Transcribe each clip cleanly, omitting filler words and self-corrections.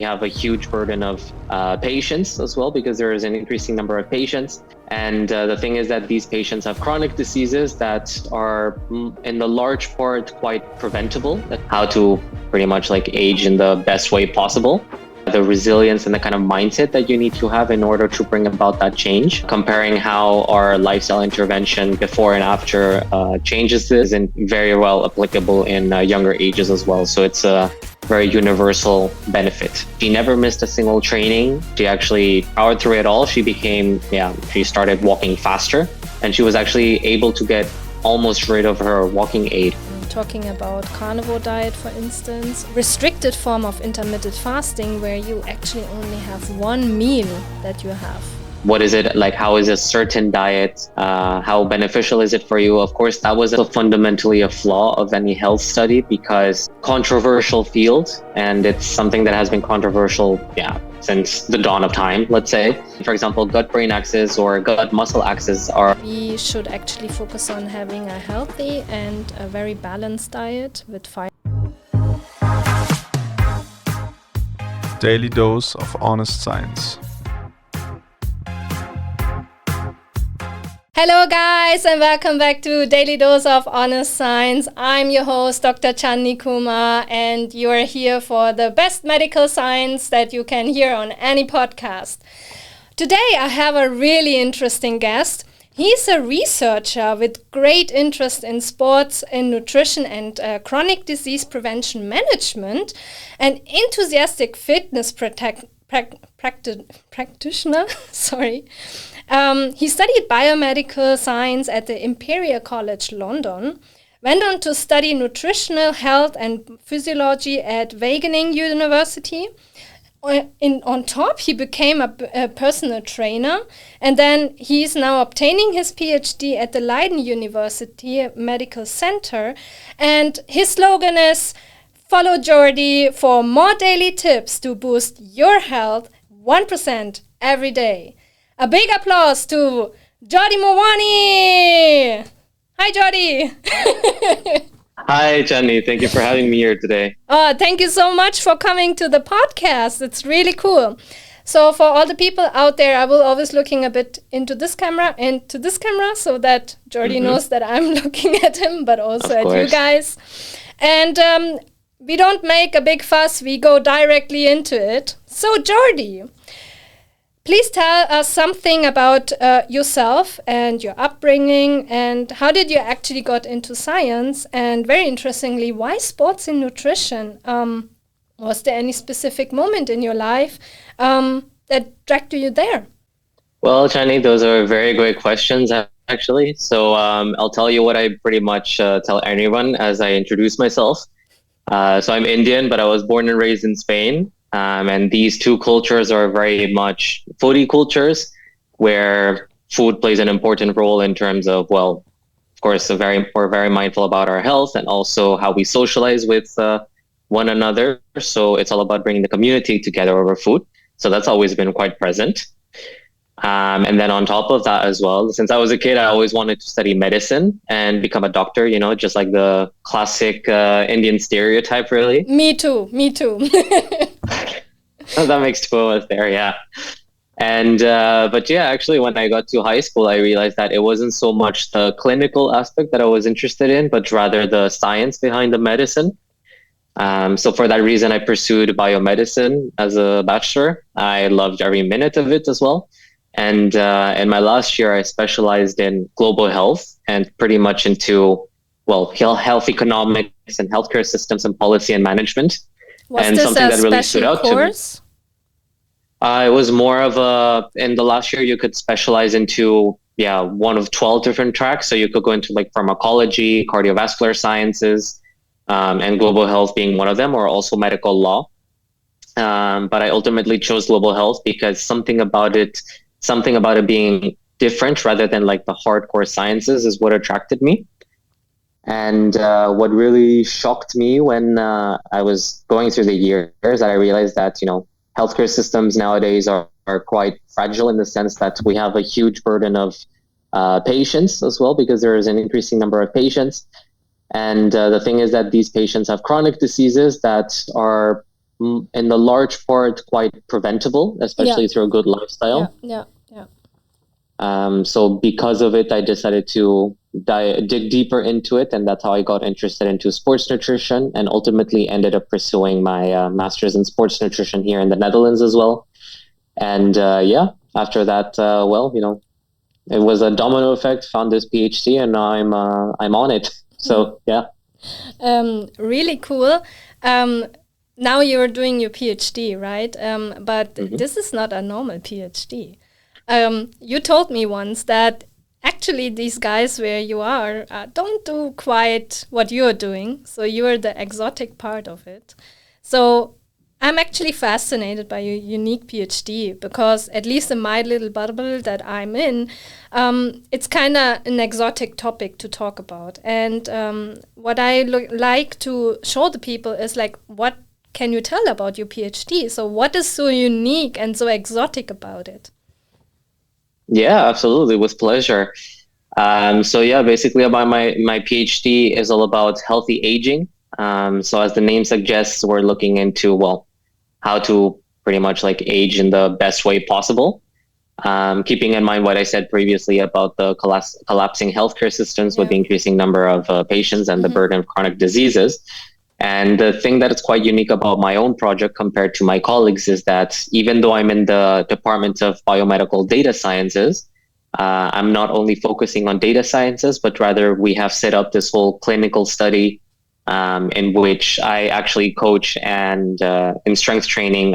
have a huge burden of patients as well, because there is an increasing number of patients. And the thing is that these patients have chronic diseases that are in the large part quite preventable, how to pretty much like age in the best way possible. The resilience and the kind of mindset that you need to have in order to bring about that change. Comparing how our lifestyle intervention before and after changes this, and very well applicable in younger ages as well. So it's a very universal benefit. She never missed a single training. She actually powered through it all. She started walking faster, and she was actually able to get almost rid of her walking aid. Talking about carnivore diet, for instance, restricted form of intermittent fasting, where you actually only have one meal that you have. What is it like? How is a certain diet? How beneficial is it for you? Of course, that was fundamentally a flaw of any health study, because controversial field, and it's something that has been controversial, since the dawn of time, let's say. For example, gut-brain axis or gut-muscle axis are... We should actually focus on having a healthy and a very balanced diet with fiber. Daily dose of honest science. Hello guys, and welcome back to Daily Dose of Honest Science. I'm your host, Dr. Chandni Kumar, and you are here for the best medical science that you can hear on any podcast. Today I have a really interesting guest. He's a researcher with great interest in sports, in nutrition and chronic disease prevention management, an enthusiastic fitness practitioner. He studied biomedical science at the Imperial College London, went on to study nutritional health and physiology at Wagening University. On top, he became a personal trainer, and then he's now obtaining his PhD at the Leiden University Medical Center. And his slogan is, "Follow Jordi for more daily tips to boost your health 1% every day." A big applause to Jordi Morwani! Hi, Jordi! Hi, Jenny. Thank you for having me here today. Thank you so much for coming to the podcast. It's really cool. So for all the people out there, I will always looking a bit into this camera and to this camera so that Jordi knows that I'm looking at him, but also at you guys. And we don't make a big fuss. We go directly into it. So Jordi, please tell us something about yourself and your upbringing, and how did you actually got into science, and very interestingly, why sports and nutrition? Was there any specific moment in your life that dragged you there? Well, Chani, those are very great questions, actually. So I'll tell you what I pretty much tell anyone as I introduce myself. So I'm Indian, but I was born and raised in Spain. And these two cultures are very much foodie cultures, where food plays an important role in terms of, well, of course, we're very mindful about our health and also how we socialize with one another. So it's all about bringing the community together over food. So that's always been quite present. And then on top of that as well, since I was a kid, I always wanted to study medicine and become a doctor, just like the classic Indian stereotype, really. Me too. That makes two of us there, yeah. And but yeah, actually, when I got to high school, I realized that it wasn't so much the clinical aspect that I was interested in, but rather the science behind the medicine. So for that reason, I pursued biomedicine as a bachelor. I loved every minute of it as well. And in my last year, I specialized in global health and pretty much into, health economics and healthcare systems and policy and management. Was and this something a that really stood special out course? to me. It was more of in the last year, you could specialize into, one of 12 different tracks. So you could go into like pharmacology, cardiovascular sciences, and global health being one of them, or also medical law. But I ultimately chose global health because something about it being different rather than like the hardcore sciences is what attracted me. And what really shocked me when I was going through the years, that I realized that, healthcare systems nowadays are quite fragile in the sense that we have a huge burden of patients as well, because there is an increasing number of patients. And the thing is that these patients have chronic diseases that are in the large part quite preventable, especially through a good lifestyle. Yeah. So because of it, I decided to dig deeper into it, and that's how I got interested into sports nutrition, and ultimately ended up pursuing my master's in sports nutrition here in the Netherlands as well. And after that, it was a domino effect. Found this PhD, and now I'm on it. So yeah. Really cool. Now you're doing your PhD, right? But this is not a normal PhD. You told me once that actually these guys where you are don't do quite what you're doing. So you're the exotic part of it. So I'm actually fascinated by your unique PhD because at least in my little bubble that I'm in, it's kind of an exotic topic to talk about. And what I like to show the people is like, what can you tell about your PhD? So what is so unique and so exotic about it? Yeah, absolutely. With pleasure. Basically about my PhD is all about healthy aging. So as the name suggests, we're looking into, how to pretty much like age in the best way possible. Keeping in mind what I said previously about the collapsing healthcare systems with the increasing number of patients and the burden of chronic diseases. And the thing that is quite unique about my own project compared to my colleagues is that even though I'm in the Department of Biomedical Data Sciences, I'm not only focusing on data sciences, but rather we have set up this whole clinical study in which I actually coach and in strength training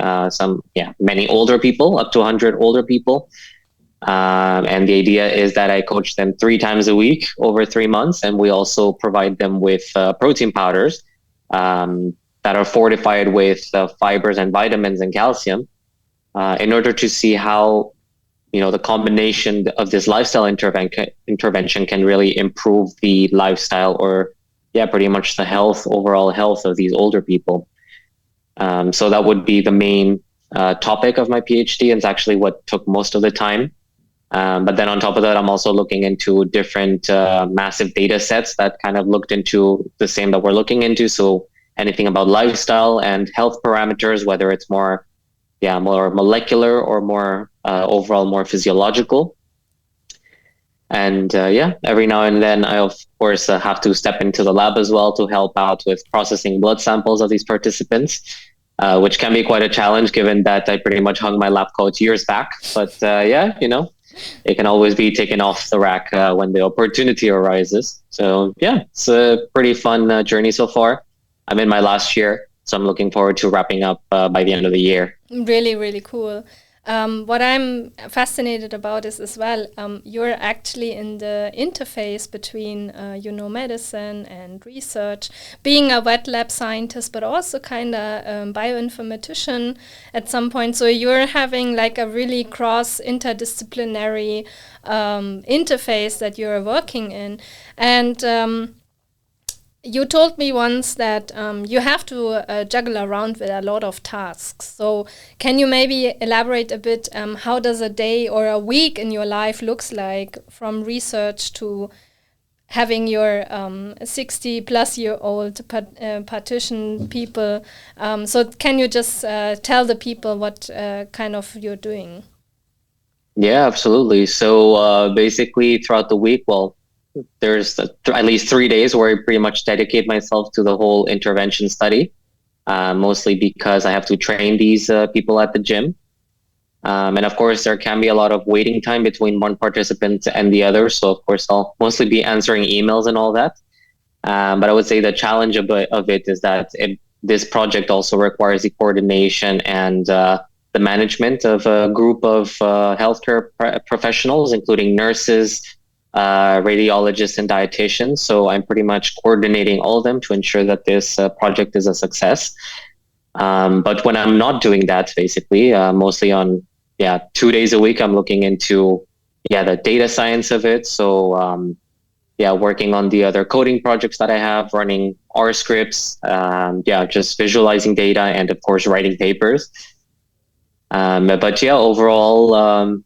many older people, up to 100 older people. And the idea is that I coach them 3 times a week over 3 months. And we also provide them with protein powders that are fortified with fibers and vitamins and calcium in order to see how the combination of this lifestyle intervention can really improve the lifestyle or pretty much the overall health of these older people. So that would be the main topic of my PhD, and it's actually what took most of the time. But then on top of that, I'm also looking into different massive data sets that kind of looked into the same that we're looking into. So anything about lifestyle and health parameters, whether it's more molecular or more overall more physiological. And every now and then I, of course, have to step into the lab as well to help out with processing blood samples of these participants, which can be quite a challenge given that I pretty much hung my lab coat years back. But it can always be taken off the rack when the opportunity arises. So it's a pretty fun journey so far. I'm in my last year, so I'm looking forward to wrapping up by the end of the year. Really, really cool. What I'm fascinated about is as well, you're actually in the interface between, medicine and research, being a wet lab scientist, but also kind of bioinformatician at some point. So you're having like a really cross interdisciplinary interface that you're working in. And you told me once that you have to juggle around with a lot of tasks. So can you maybe elaborate a bit how does a day or a week in your life looks like from research to having your 60-plus-year-old partition people? So can you just tell the people what kind of you're doing? Yeah, absolutely. So basically throughout the week, there's at least 3 days where I pretty much dedicate myself to the whole intervention study, mostly because I have to train these people at the gym. And of course, there can be a lot of waiting time between one participant and the other. So of course, I'll mostly be answering emails and all that. But I would say the challenge of it is that this project also requires the coordination and the management of a group of healthcare professionals, including nurses, radiologists and dietitians. So I'm pretty much coordinating all of them to ensure that this project is a success. But when I'm not doing that, basically, mostly on 2 days a week, I'm looking into the data science of it. So working on the other coding projects that I have, running R scripts, just visualizing data and of course writing papers. Overall,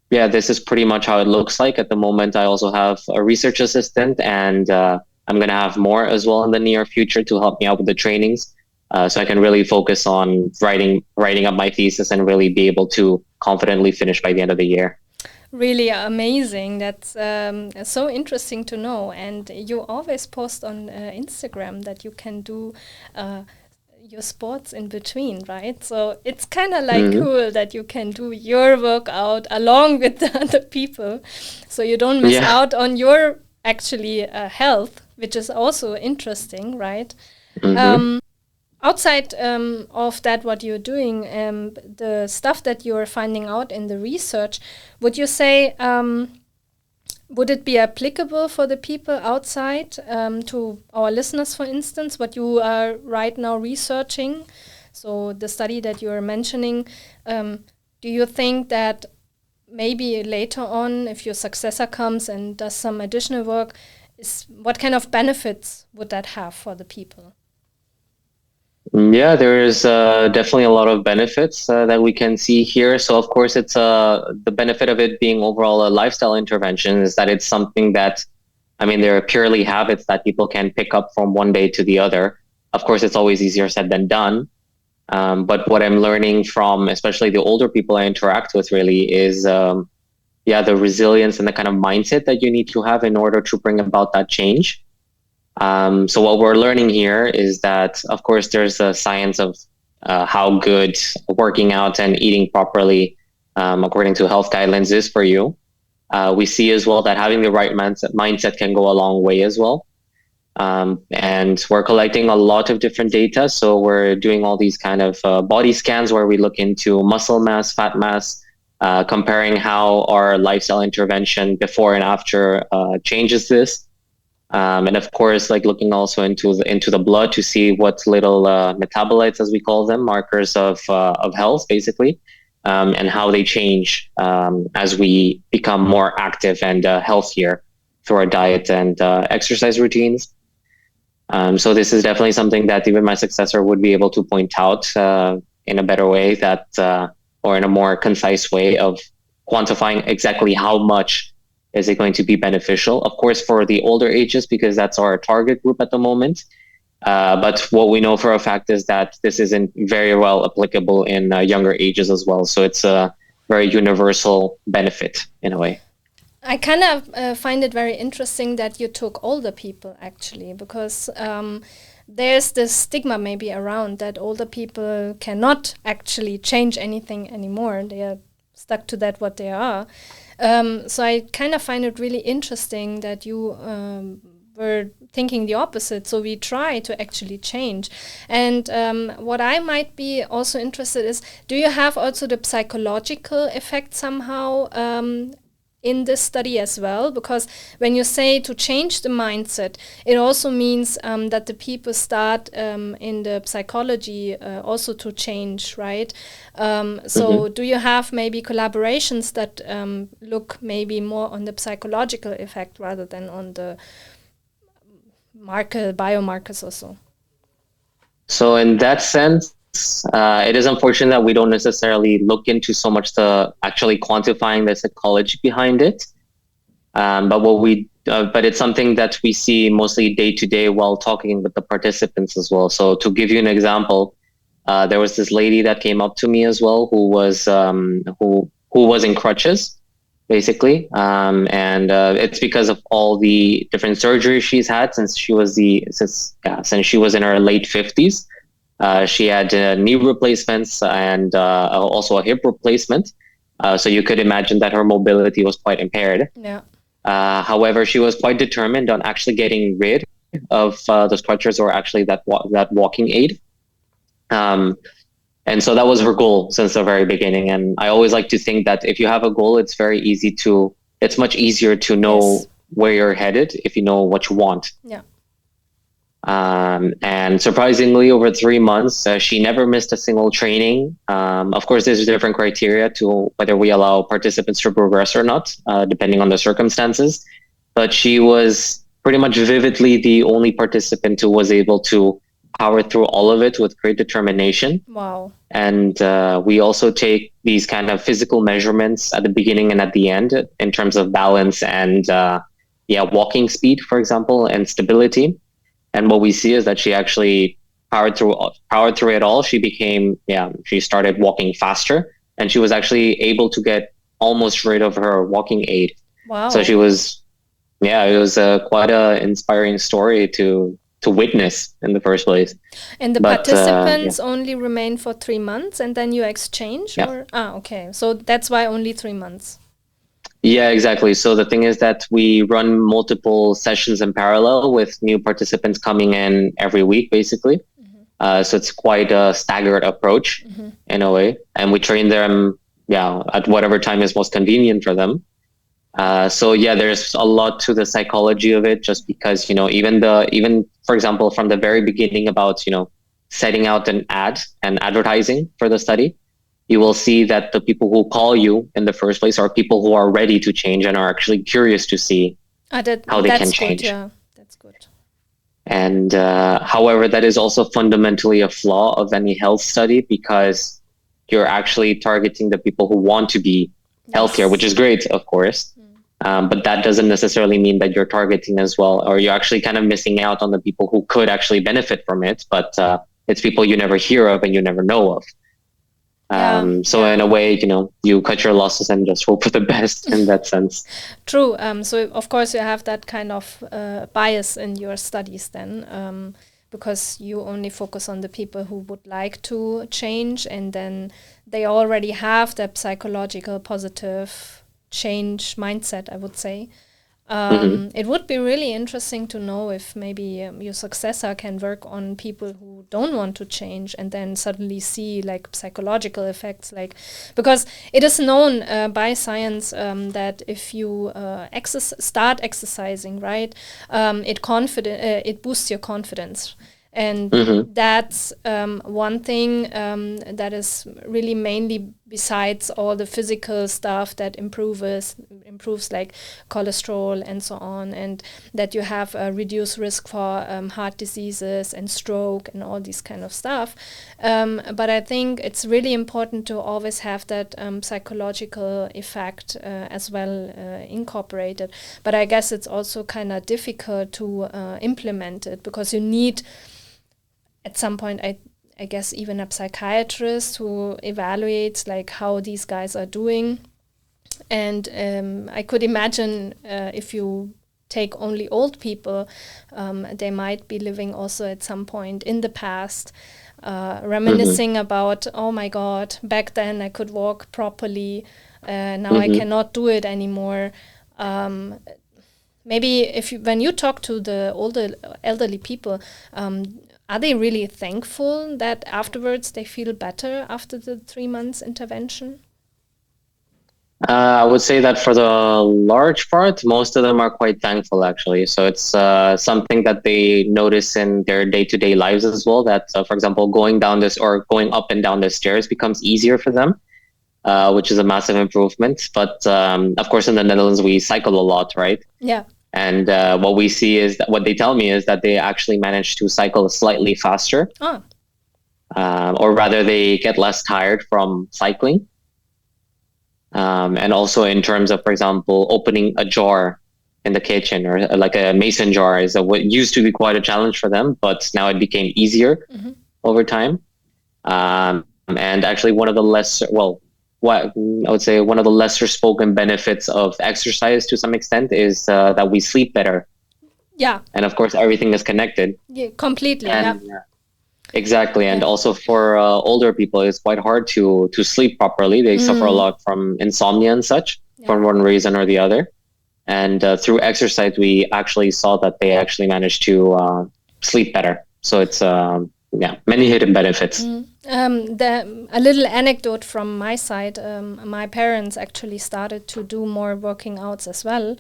this is pretty much how it looks like at the moment. I also have a research assistant, and I'm going to have more as well in the near future to help me out with the trainings. So I can really focus on writing up my thesis and really be able to confidently finish by the end of the year. Really amazing. That's so interesting to know. And you always post on Instagram that you can do your sports in between, right? So it's kind of like cool that you can do your workout along with the other people, so you don't miss out on your actually health, which is also interesting, right? Outside of that, what you're doing, the stuff that you're finding out in the research, would you say, would it be applicable for the people outside, to our listeners, for instance, what you are right now researching? So the study that you're mentioning, do you think that maybe later on, if your successor comes and does some additional work, what kind of benefits would that have for the people? Yeah, there is definitely a lot of benefits that we can see here. So of course, it's the benefit of it being overall a lifestyle intervention is that it's something that, I mean, there are purely habits that people can pick up from one day to the other. Of course, it's always easier said than done. But what I'm learning from, especially the older people I interact with, really is, the resilience and the kind of mindset that you need to have in order to bring about that change. So what we're learning here is that, of course, there's a science of how good working out and eating properly, according to health guidelines, is for you. We see as well that having the right mindset can go a long way as well. And we're collecting a lot of different data. So we're doing all these kind of body scans where we look into muscle mass, fat mass, comparing how our lifestyle intervention before and after changes this. And of course, like looking also into the blood to see what little metabolites, as we call them, markers of health, basically, and how they change as we become more active and healthier through our diet and exercise routines. So this is definitely something that even my successor would be able to point out in a better way, or in a more concise way of quantifying exactly how much is it going to be beneficial. Of course, for the older ages, because that's our target group at the moment. But what we know for a fact is that this isn't very well applicable in younger ages as well. So it's a very universal benefit in a way. I kind of find it very interesting that you took older people, actually, because there's this stigma maybe around that older people cannot actually change anything anymore. They are stuck to that what they are. So I kind of find it really interesting that you were thinking the opposite. So we try to actually change. And what I might be also interested is, do you have also the psychological effect somehow in this study as well? Because when you say to change the mindset, it also means that the people start in the psychology also to change, right? So do you have maybe collaborations that look maybe more on the psychological effect rather than on the biomarkers also? So in that sense, it is unfortunate that we don't necessarily look into so much the actually quantifying the psychology behind it. But it's something that we see mostly day to day while talking with the participants as well. So to give you an example, there was this lady that came up to me as well who was in crutches, basically, and it's because of all the different surgeries she's had since she was in her late 50s. She had knee replacements and also a hip replacement. So you could imagine that her mobility was quite impaired. Yeah. However, she was quite determined on actually getting rid of those crutches, or actually that walking aid. And so that was her goal since the very beginning. And I always like to think that if you have a goal, it's much easier to know where you're headed if you know what you want. Yeah. And surprisingly, over 3 months, she never missed a single training. Of course, there's different criteria to whether we allow participants to progress or not, depending on the circumstances. But she was pretty much vividly the only participant who was able to power through all of it with great determination. Wow. And we also take these kind of physical measurements at the beginning and at the end in terms of balance and walking speed, for example, and stability. And what we see is that she actually powered through it all. She started walking faster, and she was actually able to get almost rid of her walking aid. Wow. So it was quite a inspiring story to witness in the first place. And the participants only remain for 3 months, and then you exchange? Yeah. Okay. So that's why only 3 months. Yeah, exactly. So the thing is that we run multiple sessions in parallel with new participants coming in every week, basically. So it's quite a staggered approach in a way. And we train them, at whatever time is most convenient for them. There's a lot to the psychology of it, just because, even for example, from the very beginning about, setting out an ad and advertising for the study, you will see that the people who call you in the first place are people who are ready to change and are actually curious to see how they can change. Yeah, that's good. And however, that is also fundamentally a flaw of any health study, because you're actually targeting the people who want to be healthier, which is great, of course. But that doesn't necessarily mean that you're targeting as well, or you're actually kind of missing out on the people who could actually benefit from it. But it's people you never hear of and you never know of. In a way, you cut your losses and just hope for the best in that sense. True. So of course you have that kind of bias in your studies then, because you only focus on the people who would like to change, and then they already have that psychological positive change mindset, I would say. It would be really interesting to know if maybe your successor can work on people who don't want to change, and then suddenly see like psychological effects, because it is known by science that if you start exercising, right, it boosts your confidence. And that's one thing that is really mainly, besides all the physical stuff that improves like cholesterol and so on, and that you have a reduced risk for heart diseases and stroke and all these kind of stuff. But I think it's really important to always have that psychological effect as well incorporated. But I guess it's also kind of difficult to implement it, because you need, at some point, I guess even a psychiatrist who evaluates like how these guys are doing. And I could imagine if you take only old people, they might be living also at some point in the past, reminiscing about, oh my God, back then I could walk properly, now I cannot do it anymore. Maybe when you talk to the older elderly people, are they really thankful that afterwards they feel better after the 3 months intervention? I would say that for the large part, most of them are quite thankful, actually. So it's something that they notice in their day-to-day lives as well, that, for example, going up and down the stairs becomes easier for them, which is a massive improvement. But of course, in the Netherlands, we cycle a lot, right? Yeah. And what we see is that what they tell me is that they actually manage to cycle slightly faster, or rather they get less tired from cycling. And also in terms of, for example, opening a jar in the kitchen, or like a mason jar, is what used to be quite a challenge for them, but now it became easier over time. And actually one of the lesser spoken benefits of exercise to some extent is that we sleep better. Yeah. And of course, everything is connected. Yeah, completely. Exactly. And also for older people, it's quite hard to sleep properly. They suffer a lot from insomnia and such, for one reason or the other. And through exercise, we actually saw that they actually managed to sleep better. So it's many hidden benefits. A little anecdote from my side. My parents actually started to do more working outs as well.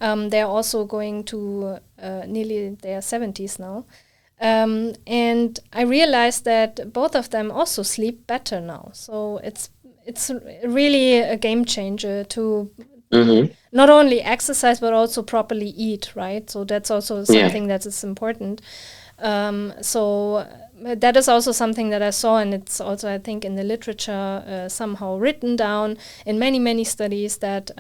They're also going to nearly their 70s now. And I realized that both of them also sleep better now. So it's really a game changer to not only exercise, but also properly eat, right? So that's also something that is important. So that is also something that I saw, and it's also, I think, in the literature somehow written down in many, many studies that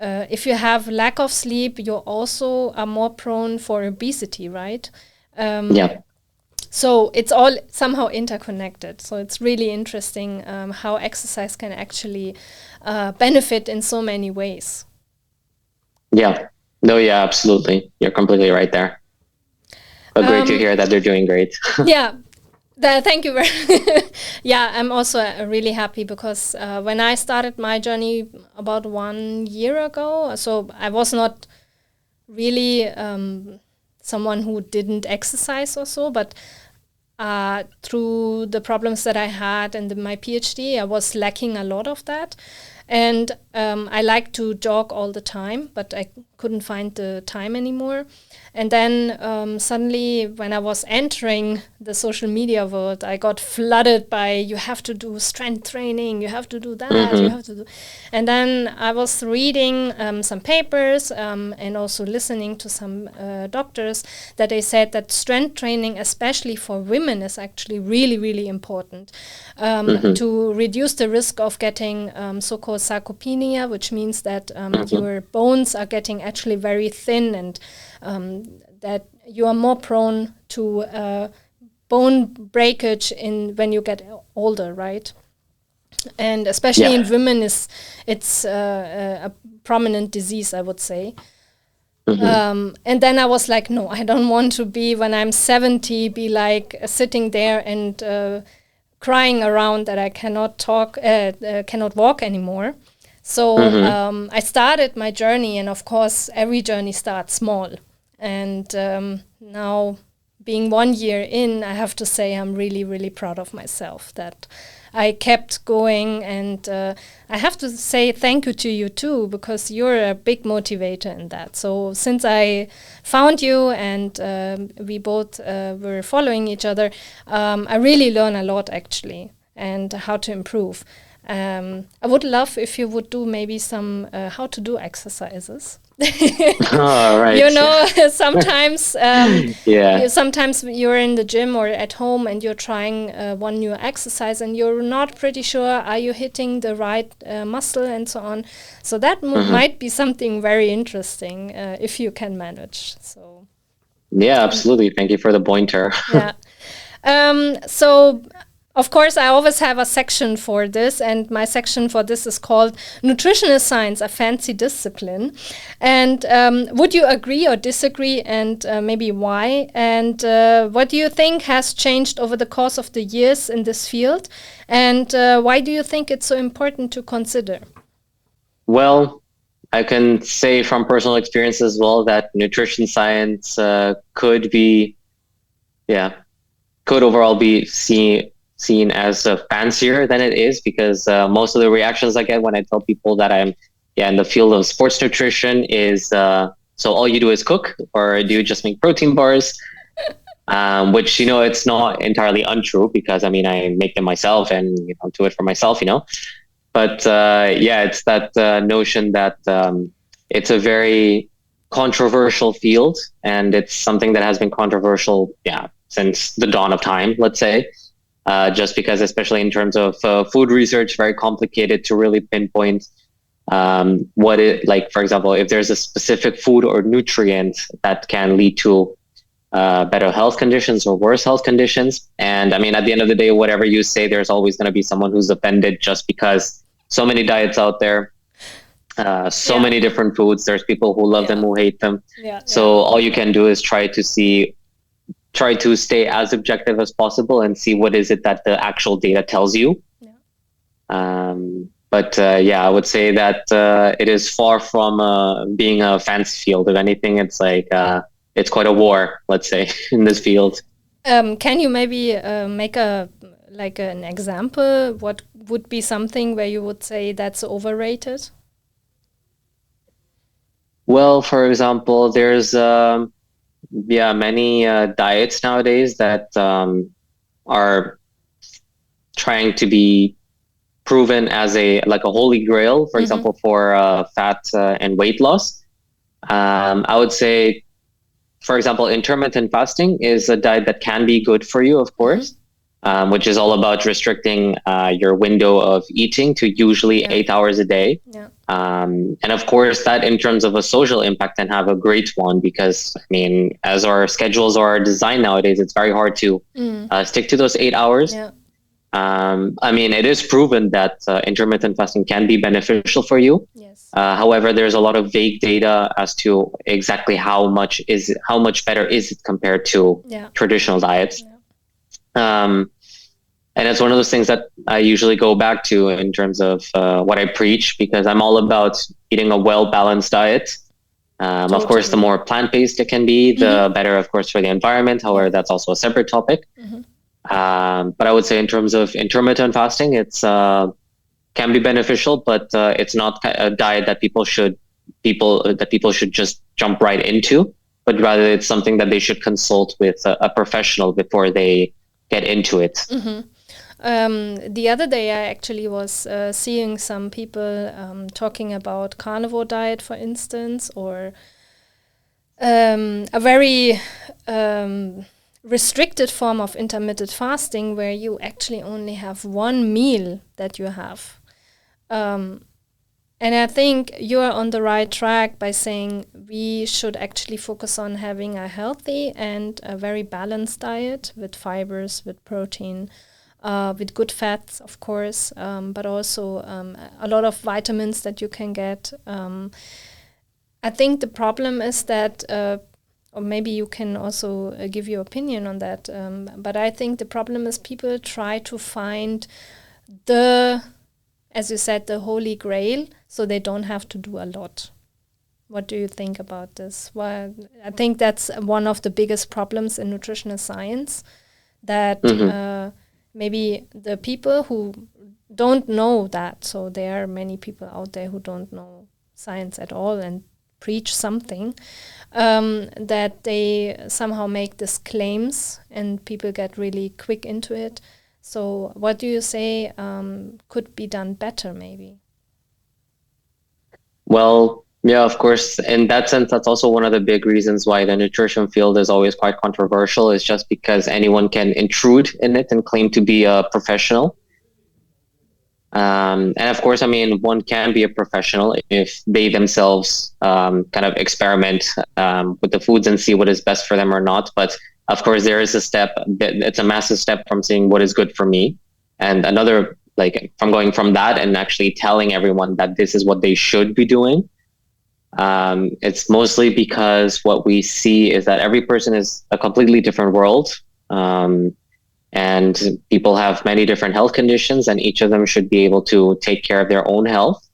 if you have lack of sleep, you also are more prone for obesity, right? So it's all somehow interconnected. So it's really interesting how exercise can actually benefit in so many ways. Yeah. No, yeah, absolutely. You're completely right there. But great to hear that they're doing great. Yeah. Thank you very Yeah, I'm also really happy because when I started my journey about 1 year ago, so I was not really someone who didn't exercise or so, but through the problems that I had and my PhD, I was lacking a lot of that. And I like to jog all the time, but I couldn't find the time anymore. And then suddenly, when I was entering the social media world, I got flooded by, you have to do strength training, you have to do that, you have to do. And then I was reading some papers and also listening to some doctors that they said that strength training, especially for women, is actually really, really important to reduce the risk of getting so-called sarcopenia, which means that your bones are getting actually very thin and that you are more prone to bone breakage when you get older, right? And especially in women, it's a prominent disease, I would say. And then I was like, no, I don't want to be, when I'm 70, be like sitting there and crying around that I cannot cannot walk anymore. So I started my journey, and of course, every journey starts small. And now, being 1 year in, I have to say I'm really, really proud of myself that I kept going. And I have to say thank you to you too, because you're a big motivator in that. So since I found you and we both were following each other, I really learn a lot actually, and how to improve. I would love if you would do maybe some how to do exercises. Right. You know, sometimes sometimes you're in the gym or at home and you're trying one new exercise and you're not pretty sure, are you hitting the right muscle and so on. So that might be something very interesting if you can manage. So yeah, absolutely. Thank you for the pointer. Yeah. So of course, I always have a section for this, and my section for this is called Nutritional Science, a Fancy Discipline. And would you agree or disagree, and maybe why? And what do you think has changed over the course of the years in this field? And why do you think it's so important to consider? Well, I can say from personal experience as well that nutrition science could overall be seen as fancier than it is, because most of the reactions I get when I tell people that I'm in the field of sports nutrition is so all you do is cook, or do you just make protein bars? Which, it's not entirely untrue, because I make them myself and do it for myself, but it's that notion that it's a very controversial field, and it's something that has been controversial since the dawn of time, let's say. Just because, especially in terms of food research, very complicated to really pinpoint what it, like, for example, if there's a specific food or nutrient that can lead to better health conditions or worse health conditions. And at the end of the day, whatever you say, there's always going to be someone who's offended, just because so many diets out there, many different foods. There's people who love them, who hate them. So all you can do is try to stay as objective as possible and see what is it that the actual data tells you. But I would say that it is far from being a fancy field. If anything, it's like it's quite a war, let's say, in this field. Can you maybe make an example? What would be something where you would say that's overrated? Well, for example, there's many diets nowadays that are trying to be proven as a holy grail, for example, for fat and weight loss. I would say, for example, intermittent fasting is a diet that can be good for you, of course, which is all about restricting your window of eating to usually 8 hours a day. And of course, that in terms of a social impact can have a great one, because I mean, as our schedules are designed nowadays, it's very hard to stick to those 8 hours. Yeah. I mean, it is proven that intermittent fasting can be beneficial for you. Yes. However, there's a lot of vague data as to exactly how much better is it compared to traditional diets. Yeah. And it's one of those things that I usually go back to in terms of what I preach, because I'm all about eating a well-balanced diet. Totally. Of course, the more plant-based it can be, the better, of course, for the environment. However, that's also a separate topic. But I would say in terms of intermittent fasting, it's can be beneficial, but it's not a diet that people should just jump right into, but rather it's something that they should consult with a professional before they get into it. The other day I actually was seeing some people talking about carnivore diet, for instance, or a very restricted form of intermittent fasting where you actually only have one meal that you have. And I think you're on the right track by saying we should actually focus on having a healthy and a very balanced diet with fibers, with protein, with good fats, of course, but also a lot of vitamins that you can get. I think the problem is that, or maybe you can also give your opinion on that, but I think the problem is people try to find as you said, the holy grail, so they don't have to do a lot. What do you think about this? Well, I think that's one of the biggest problems in nutritional science, that maybe the people who don't know that, so there are many people out there who don't know science at all and preach something, that they somehow make these claims and people get really quick into it. So what do you say could be done better maybe? Well, yeah, of course. In that sense, that's also one of the big reasons why the nutrition field is always quite controversial, is just because anyone can intrude in it and claim to be a professional. And of course, I mean, one can be a professional if they themselves kind of experiment with the foods and see what is best for them or not. But of course, there is a step, it's a massive step from saying what is good for me. And another, like, from going from that and actually telling everyone that this is what they should be doing. It's mostly because what we see is that every person is a completely different world. And people have many different health conditions, and each of them should be able to take care of their own health.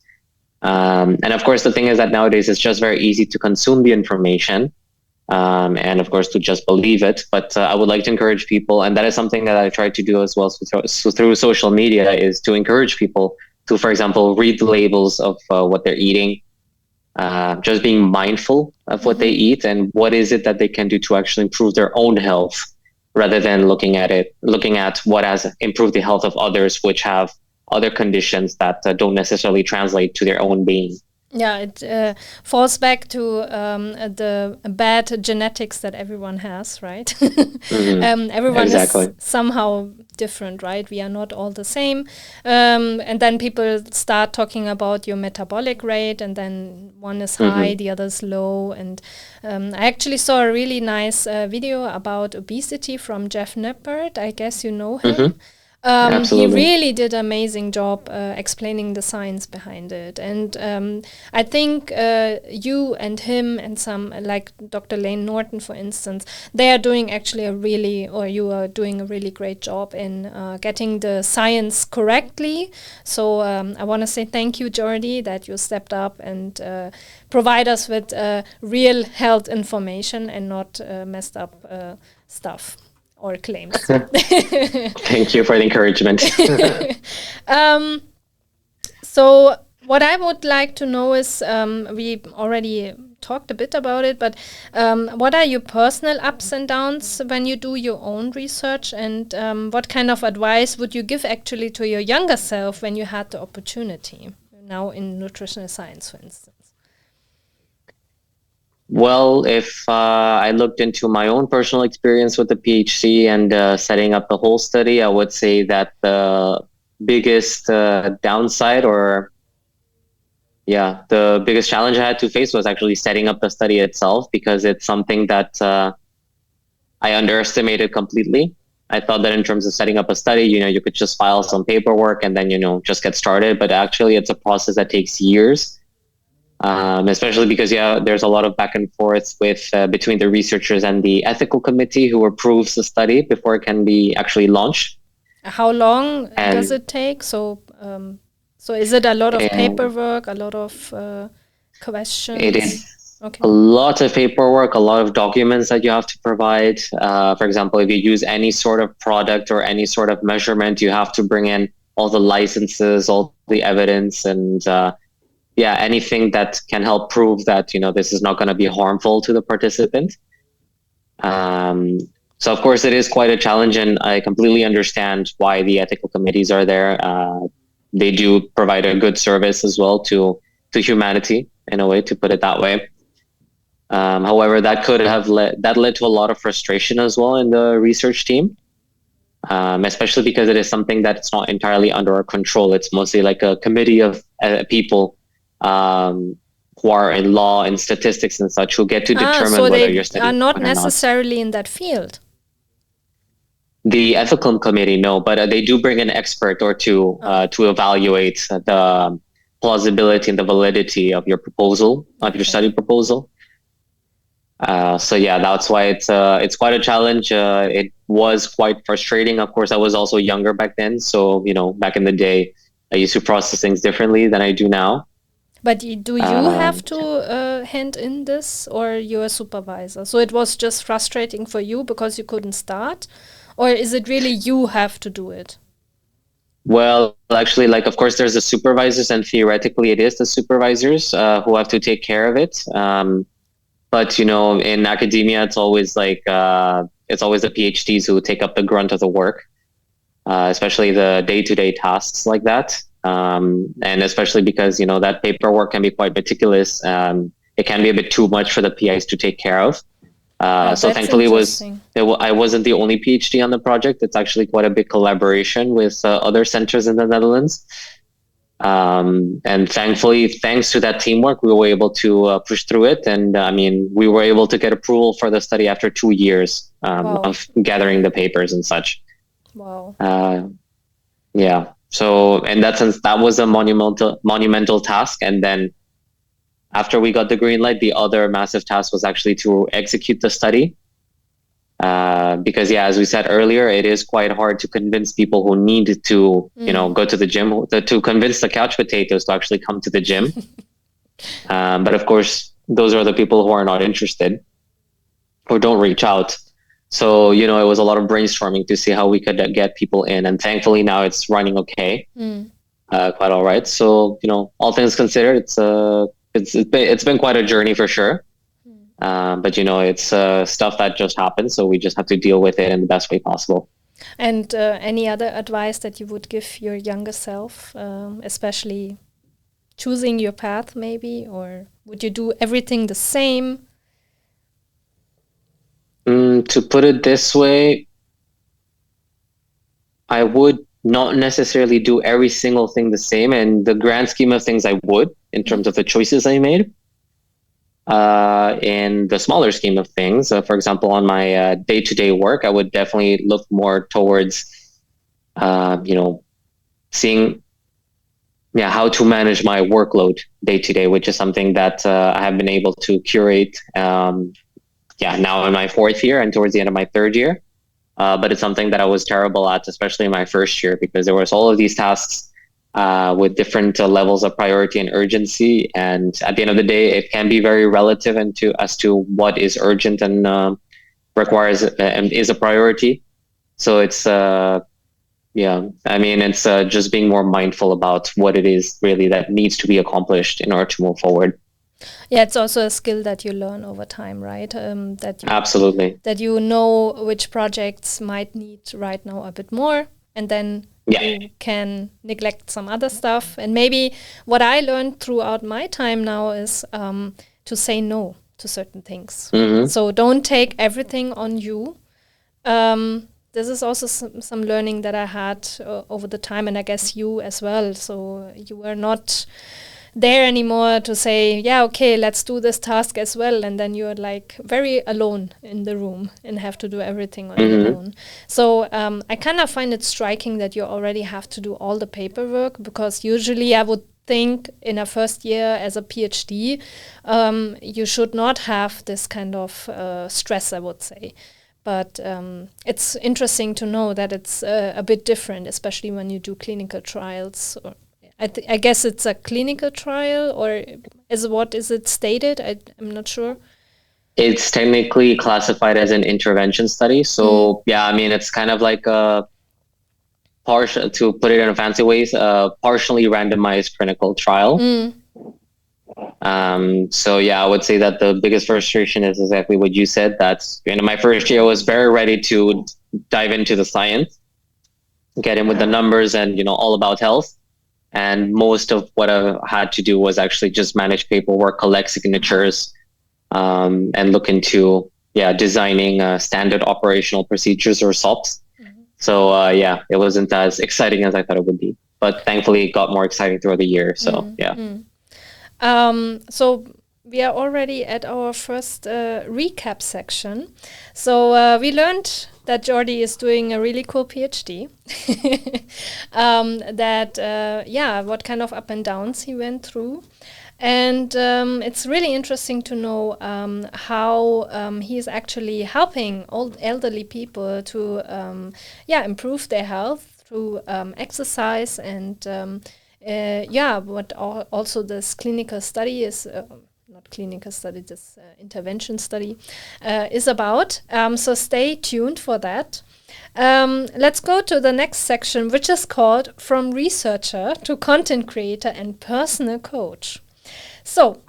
And of course, the thing is that nowadays it's just very easy to consume the information, and of course to just believe it. But I would like to encourage people, and that is something that I try to do as well through social media, is to encourage people to, for example, read the labels of what they're eating, just being mindful of what they eat and what is it that they can do to actually improve their own health, rather than looking at what has improved the health of others, which have other conditions that don't necessarily translate to their own being. Yeah, it falls back to the bad genetics that everyone has, right? Everyone is somehow different, right? We are not all the same. And then people start talking about your metabolic rate, and then one is high, the other is low. And I actually saw a really nice video about obesity from Jeff Nippert. I guess you know him. He really did an amazing job explaining the science behind it. And I think you and him and some, like Dr. Lane Norton, for instance, they are doing actually you are doing a really great job in getting the science correctly. So I want to say thank you, Jordi, that you stepped up and provide us with real health information and not messed up stuff or claims. Thank you for the encouragement. So what I would like to know is, we already talked a bit about it, but what are your personal ups and downs when you do your own research, and what kind of advice would you give actually to your younger self when you had the opportunity, now in nutritional science, for instance? Well, if I looked into my own personal experience with the PhD and setting up the whole study, I would say that the biggest downside, or Yeah, the biggest challenge I had to face was actually setting up the study itself, because it's something that I underestimated completely. I thought that in terms of setting up a study, you could just file some paperwork and then, just get started. But actually, it's a process that takes years, especially because, there's a lot of back and forth with between the researchers and the ethical committee who approves the study before it can be actually launched. How long does it take? So is it a lot of paperwork, a lot of questions? It is. Okay. A lot of paperwork, a lot of documents that you have to provide. For example, if you use any sort of product or any sort of measurement, you have to bring in all the licenses, all the evidence, and anything that can help prove that, this is not going to be harmful to the participant. So of course it is quite a challenge, and I completely understand why the ethical committees are there. They do provide a good service as well to humanity, in a way, to put it that way. However, that led to a lot of frustration as well in the research team, especially because it is something that's not entirely under our control. It's mostly like a committee of people who are in law and statistics and such, who get to determine whether you're studying. So they are not necessarily in that field. The ethical committee, no, but they do bring an expert or two to evaluate the plausibility and the validity of your proposal, of your study proposal. So that's why it's quite a challenge. It was quite frustrating. Of course, I was also younger back then, so back in the day, I used to process things differently than I do now. But do you have to hand in this, or you're a supervisor? So it was just frustrating for you because you couldn't start, or is it really you have to do it? Well, actually, of course, there's the supervisors, and theoretically, it is the supervisors who have to take care of it. But in academia, it's always the PhDs who take up the grunt of the work, especially the day-to-day tasks like that. And especially because that paperwork can be quite meticulous. It can be a bit too much for the PIs to take care of. So thankfully, I wasn't the only PhD on the project. It's actually quite a big collaboration with other centers in the Netherlands. And thankfully, thanks to that teamwork, we were able to push through it. And we were able to get approval for the study after 2 years of gathering the papers and such. Wow. So in that sense, that was a monumental task. And then after we got the green light, the other massive task was actually to execute the study. Because as we said earlier, it is quite hard to convince people who need to, go to the gym, to convince the couch potatoes to actually come to the gym. But of course, those are the people who are not interested or don't reach out. So, it was a lot of brainstorming to see how we could get people in. And thankfully now it's running okay, quite all right. So, all things considered, it's been quite a journey for sure. But it's stuff that just happens, so we just have to deal with it in the best way possible. And any other advice that you would give your younger self, especially choosing your path maybe, or would you do everything the same? To put it this way, I would not necessarily do every single thing the same. And the grand scheme of things, I would, in terms of the choices I made. In the smaller scheme of things, for example, on my day-to-day work, I would definitely look more towards, seeing, how to manage my workload day-to-day, which is something that I have been able to curate, now in my 4th year and towards the end of my 3rd year. But it's something that I was terrible at, especially in my 1st year, because there was all of these tasks with different levels of priority and urgency. And at the end of the day, it can be very relative as to what is urgent and requires and is a priority. So it's, it's just being more mindful about what it is really that needs to be accomplished in order to move forward. Yeah, it's also a skill that you learn over time, right? Absolutely. That you know which projects might need right now a bit more, and then you can neglect some other stuff. And maybe what I learned throughout my time now is to say no to certain things. Mm-hmm. So don't take everything on you. This is also some learning that I had over the time, and I guess you as well. So you were not there anymore to say, yeah, okay, let's do this task as well. And then you're like very alone in the room and have to do everything on your own. So I kind of find it striking that you already have to do all the paperwork, because usually I would think in a first year as a PhD, you should not have this kind of stress, I would say. But it's interesting to know that it's a bit different, especially when you do clinical trials. Or I guess it's a clinical trial, or what is it stated? I'm not sure. It's technically classified as an intervention study. So yeah, I mean, it's kind of like a partial, to put it in a fancy ways, partially randomized clinical trial. So yeah, I would say that the biggest frustration is exactly what you said. That my first year I was very ready to dive into the science, get in with the numbers and all about health. And most of what I had to do was actually just manage paperwork, collect signatures, and look into designing standard operational procedures or SOPs. So yeah, it wasn't as exciting as I thought it would be, but thankfully it got more exciting throughout the year. So so we are already at our first recap section. So we learned that Jordi is doing a really cool PhD. What kind of up and downs he went through. And it's really interesting to know how he is actually helping old elderly people to improve their health through exercise and what also this clinical study is, not clinical study, this intervention study is about. So stay tuned for that. Let's go to the next section, which is called From Researcher to Content Creator and Personal Coach. So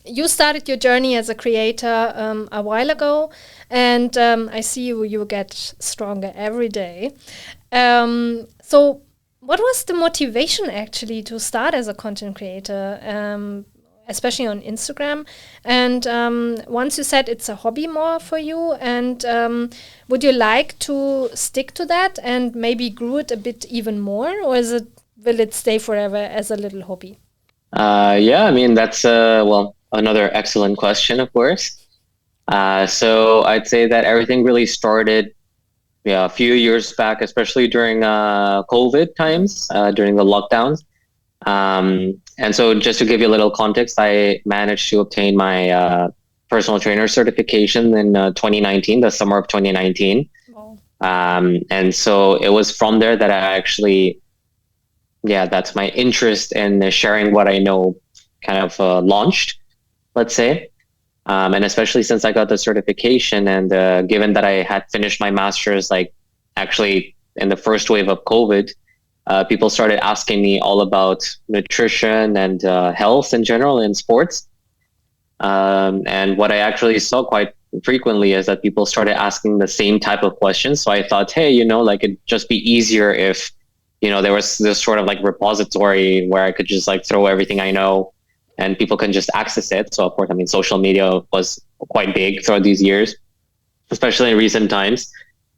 you started your journey as a creator a while ago, and I see you get stronger every day. So what was the motivation actually to start as a content creator, especially on Instagram? And once you said it's a hobby more for you, and would you like to stick to that and maybe grow it a bit even more, or will it stay forever as a little hobby? I mean, that's another excellent question, of course. So I'd say that everything really started a few years back, especially during COVID times, during the lockdowns. And so just to give you a little context, I managed to obtain my personal trainer certification in 2019, the summer of 2019. Wow. And so it was from there that I actually, that's my interest in sharing what I know kind of launched, let's say. And especially since I got the certification and given that I had finished my master's, like actually in the first wave of COVID, people started asking me all about nutrition and health in general in sports. And what I actually saw quite frequently is that people started asking the same type of questions. So I thought, hey, like it'd just be easier if, there was this sort of like repository where I could just like throw everything I know and people can just access it. So of course, I mean, social media was quite big throughout these years, especially in recent times.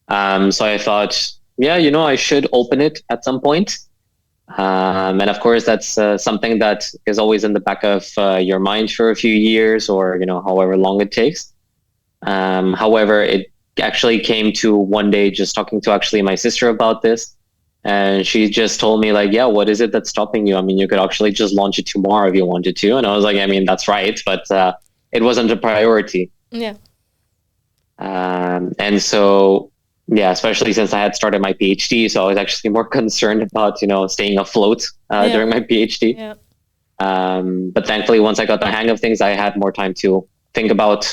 So I thought, I should open it at some point. And of course, that's something that is always in the back of your mind for a few years or, however long it takes. However, it actually came to one day just talking to actually my sister about this. And she just told me like, what is it that's stopping you? I mean, you could actually just launch it tomorrow if you wanted to. And I was like, I mean, that's right. But it wasn't a priority. Yeah. And so, especially since I had started my PhD. So I was actually more concerned about, staying afloat during my PhD. Yeah. But thankfully, once I got the hang of things, I had more time to think about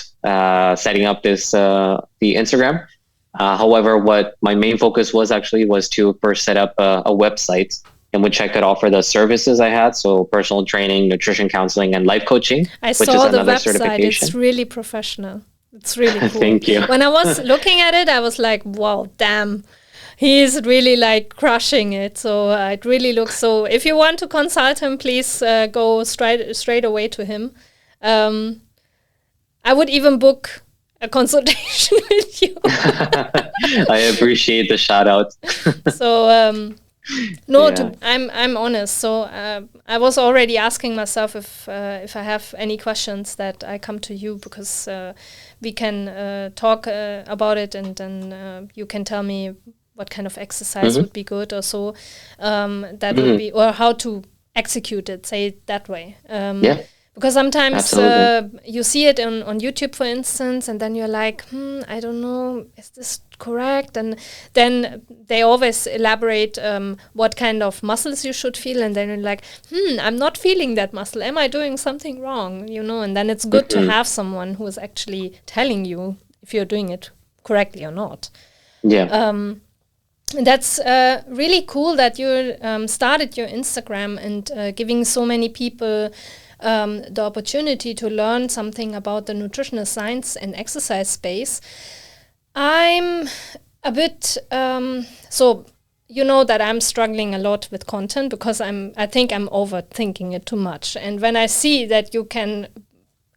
setting up the Instagram. However, what my main focus was to first set up a website in which I could offer the services I had. So personal training, nutrition counseling, and life coaching. I saw the website. It's really professional. It's really cool. Thank you. When I was looking at it, I was like, wow, damn. He's really like crushing it. So it really looks so. If you want to consult him, please go straight away to him. I would even book a consultation with you. I appreciate the shout out. So No, Yeah. I'm honest. So I was already asking myself if I have any questions that I come to you, because we can talk about it, and then you can tell me what kind of exercise would be good, or so that would be, or how to execute it. Say it that way. Yeah. Because sometimes Absolutely. you see it on YouTube, for instance, and then you're like, I don't know, is this correct? And then they always elaborate what kind of muscles you should feel, and then you're like, I'm not feeling that muscle. Am I doing something wrong? And then it's good to have someone who is actually telling you if you're doing it correctly or not. Yeah. That's really cool that you started your Instagram and giving so many people the opportunity to learn something about the nutritional science and exercise space. I'm a bit so that I'm struggling a lot with content, because I think I'm overthinking it too much. And when I see that you can,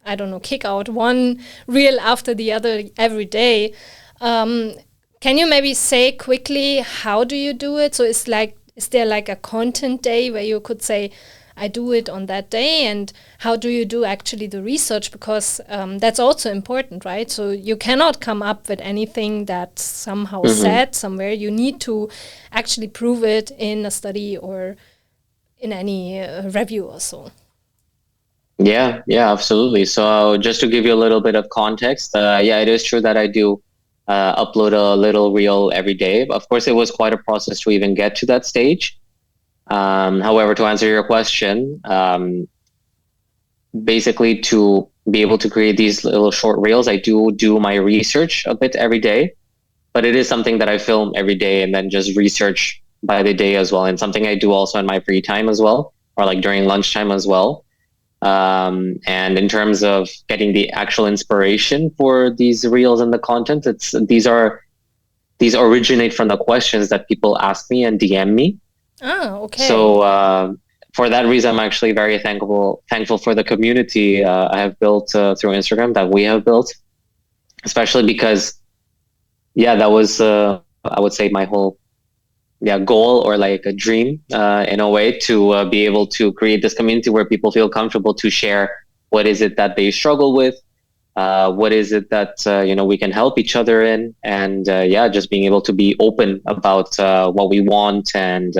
I don't know, kick out one reel after the other every day, can you maybe say quickly, how do you do it? So is there like a content day where you could say, I do it on that day, and how do you do actually the research? Because that's also important, right? So you cannot come up with anything that's somehow said somewhere. You need to actually prove it in a study or in any review or so. Yeah, absolutely. So just to give you a little bit of context, it is true that I do upload a little reel every day. Of course, it was quite a process to even get to that stage. However, to answer your question, basically to be able to create these little short reels, I do my research a bit every day, but it is something that I film every day and then just research by the day as well. And something I do also in my free time as well, or like during lunchtime as well. And in terms of getting the actual inspiration for these reels and the content, these originate from the questions that people ask me and DM me. Okay. So for that reason, I'm actually very thankful for the community I have built through Instagram, that we have built, especially because, that was, I would say, my whole goal, or like a dream in a way, to be able to create this community where people feel comfortable to share what is it that they struggle with, what is it that we can help each other in, and just being able to be open about what we want, and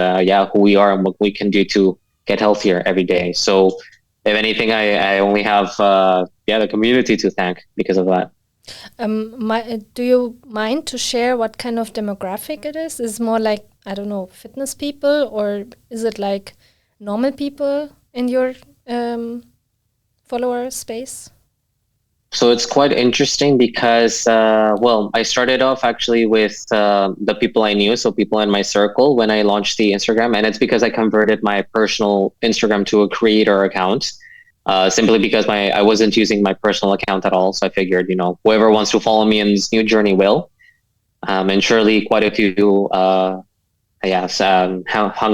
who we are and what we can do to get healthier every day. So if anything, I only have the community to thank because of that. Do you mind to share what kind of demographic it is? Is it more like, I don't know, fitness people, or is it like normal people in your follower space? So it's quite interesting because, I started off actually with the people I knew, so people in my circle, when I launched the Instagram. And it's because I converted my personal Instagram to a creator account, simply because I wasn't using my personal account at all. So I figured, whoever wants to follow me in this new journey will. And surely quite a few, hung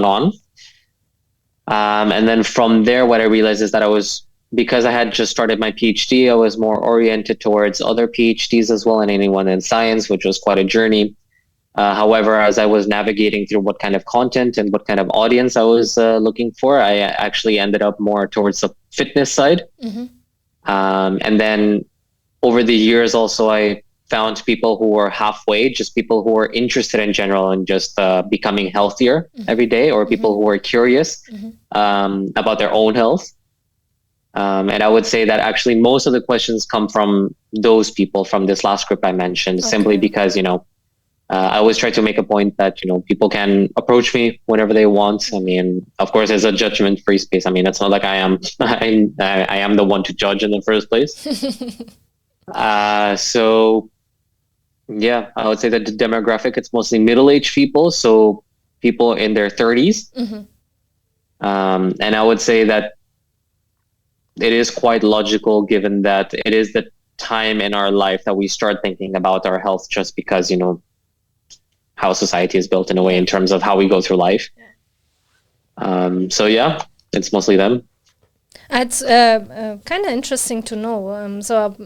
on. And then from there, what I realized is that because I had just started my PhD, I was more oriented towards other PhDs as well, and anyone in science, which was quite a journey. However, as I was navigating through what kind of content and what kind of audience I was looking for, I actually ended up more towards the fitness side. And then over the years also, I found people who were halfway, just people who were interested in general and just becoming healthier every day, or people who were curious about their own health. And I would say that actually most of the questions come from those people from this last group I mentioned, simply because, I always try to make a point that, people can approach me whenever they want. I mean, of course, it's a judgment-free space. I mean, it's not like I am the one to judge in the first place. So yeah, I would say that the demographic, it's mostly middle-aged people. So people in their 30s. And I would say that it is quite logical, given that it is the time in our life that we start thinking about our health, just because, how society is built in a way in terms of how we go through life. So yeah, it's mostly them. It's kind of interesting to know. So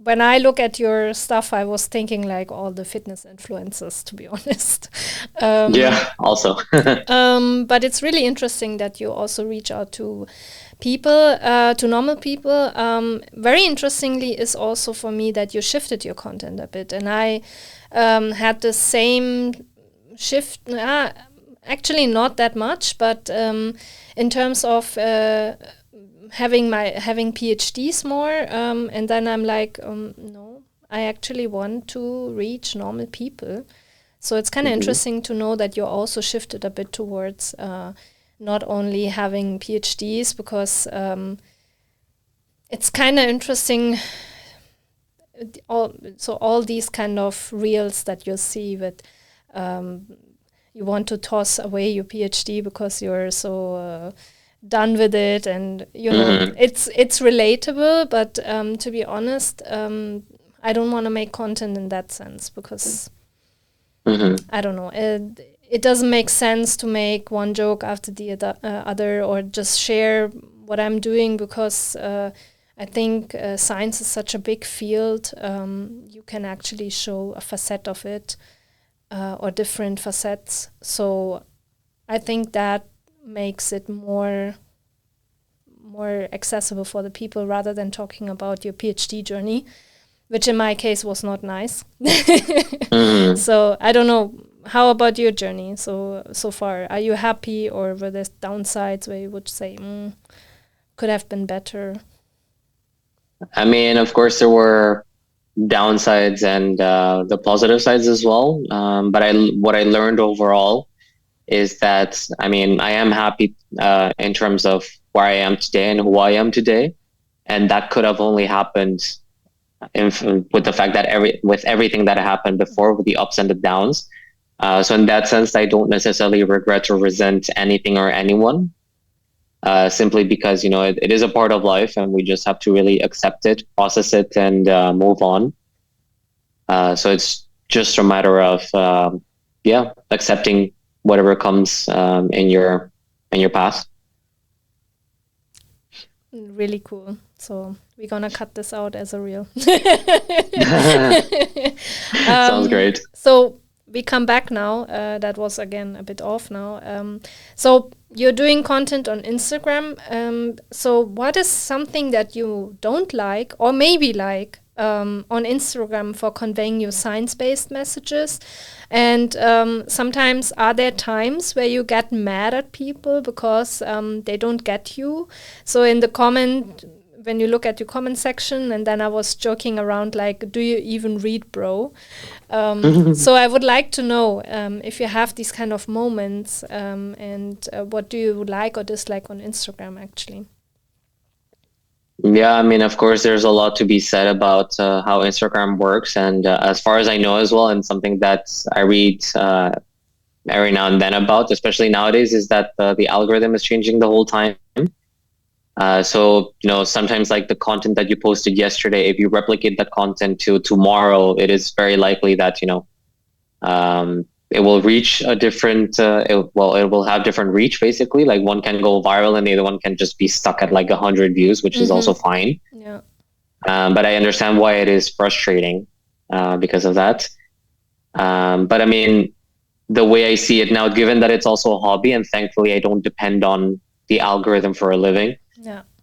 when I look at your stuff, I was thinking like all the fitness influencers, to be honest. Yeah, also. But it's really interesting that you also reach out to people, to normal people. Very interestingly is also for me that you shifted your content a bit. And I had the same shift, actually not that much, but in terms of having PhDs more, and then I'm like, no, I actually want to reach normal people. So it's kind of interesting to know that you also shifted a bit towards not only having PhDs, because it's kind of interesting. All these kind of reels that you see with you want to toss away your PhD because you're so done with it, and you know it's relatable, but to be honest, I don't want to make content in that sense, because I don't know, it doesn't make sense to make one joke after the other, or just share what I'm doing, because I think science is such a big field. You can actually show a facet of it, or different facets. So I think that makes it more accessible for the people, rather than talking about your PhD journey, which in my case was not nice. So I don't know, how about your journey so far? Are you happy, or were there downsides where you would say could have been better? I mean, of course there were downsides and the positive sides as well, but what I learned overall is that, I mean, I am happy in terms of where I am today and who I am today. And that could have only happened with the fact that with everything that happened before, with the ups and the downs. So in that sense, I don't necessarily regret or resent anything or anyone, simply because, you know, it is a part of life, and we just have to really accept it, process it, and move on. So it's just a matter of, accepting whatever comes in your path. Really cool. So we're gonna cut this out as a reel. Sounds great. So we come back now. That was again a bit off now. So you're doing content on Instagram. So what is something that you don't like, or maybe like, on Instagram for conveying your science-based messages? And sometimes are there times where you get mad at people because they don't get you? So in the comment, when you look at your comment section, and then I was joking around like, do you even read, bro? So I would like to know if you have these kind of moments, and what do you like or dislike on Instagram actually? Yeah, I mean, of course, there's a lot to be said about how Instagram works. And as far as I know as well, and something that I read every now and then about, especially nowadays, is that the algorithm is changing the whole time. So, you know, sometimes like the content that you posted yesterday, if you replicate that content to tomorrow, it is very likely that, you know, it will reach a different, it will have different reach, basically. Like one can go viral and the other one can just be stuck at like 100 views, which is also fine. Yeah. But I understand why it is frustrating because of that. But I mean, the way I see it now, given that it's also a hobby, and thankfully I don't depend on the algorithm for a living,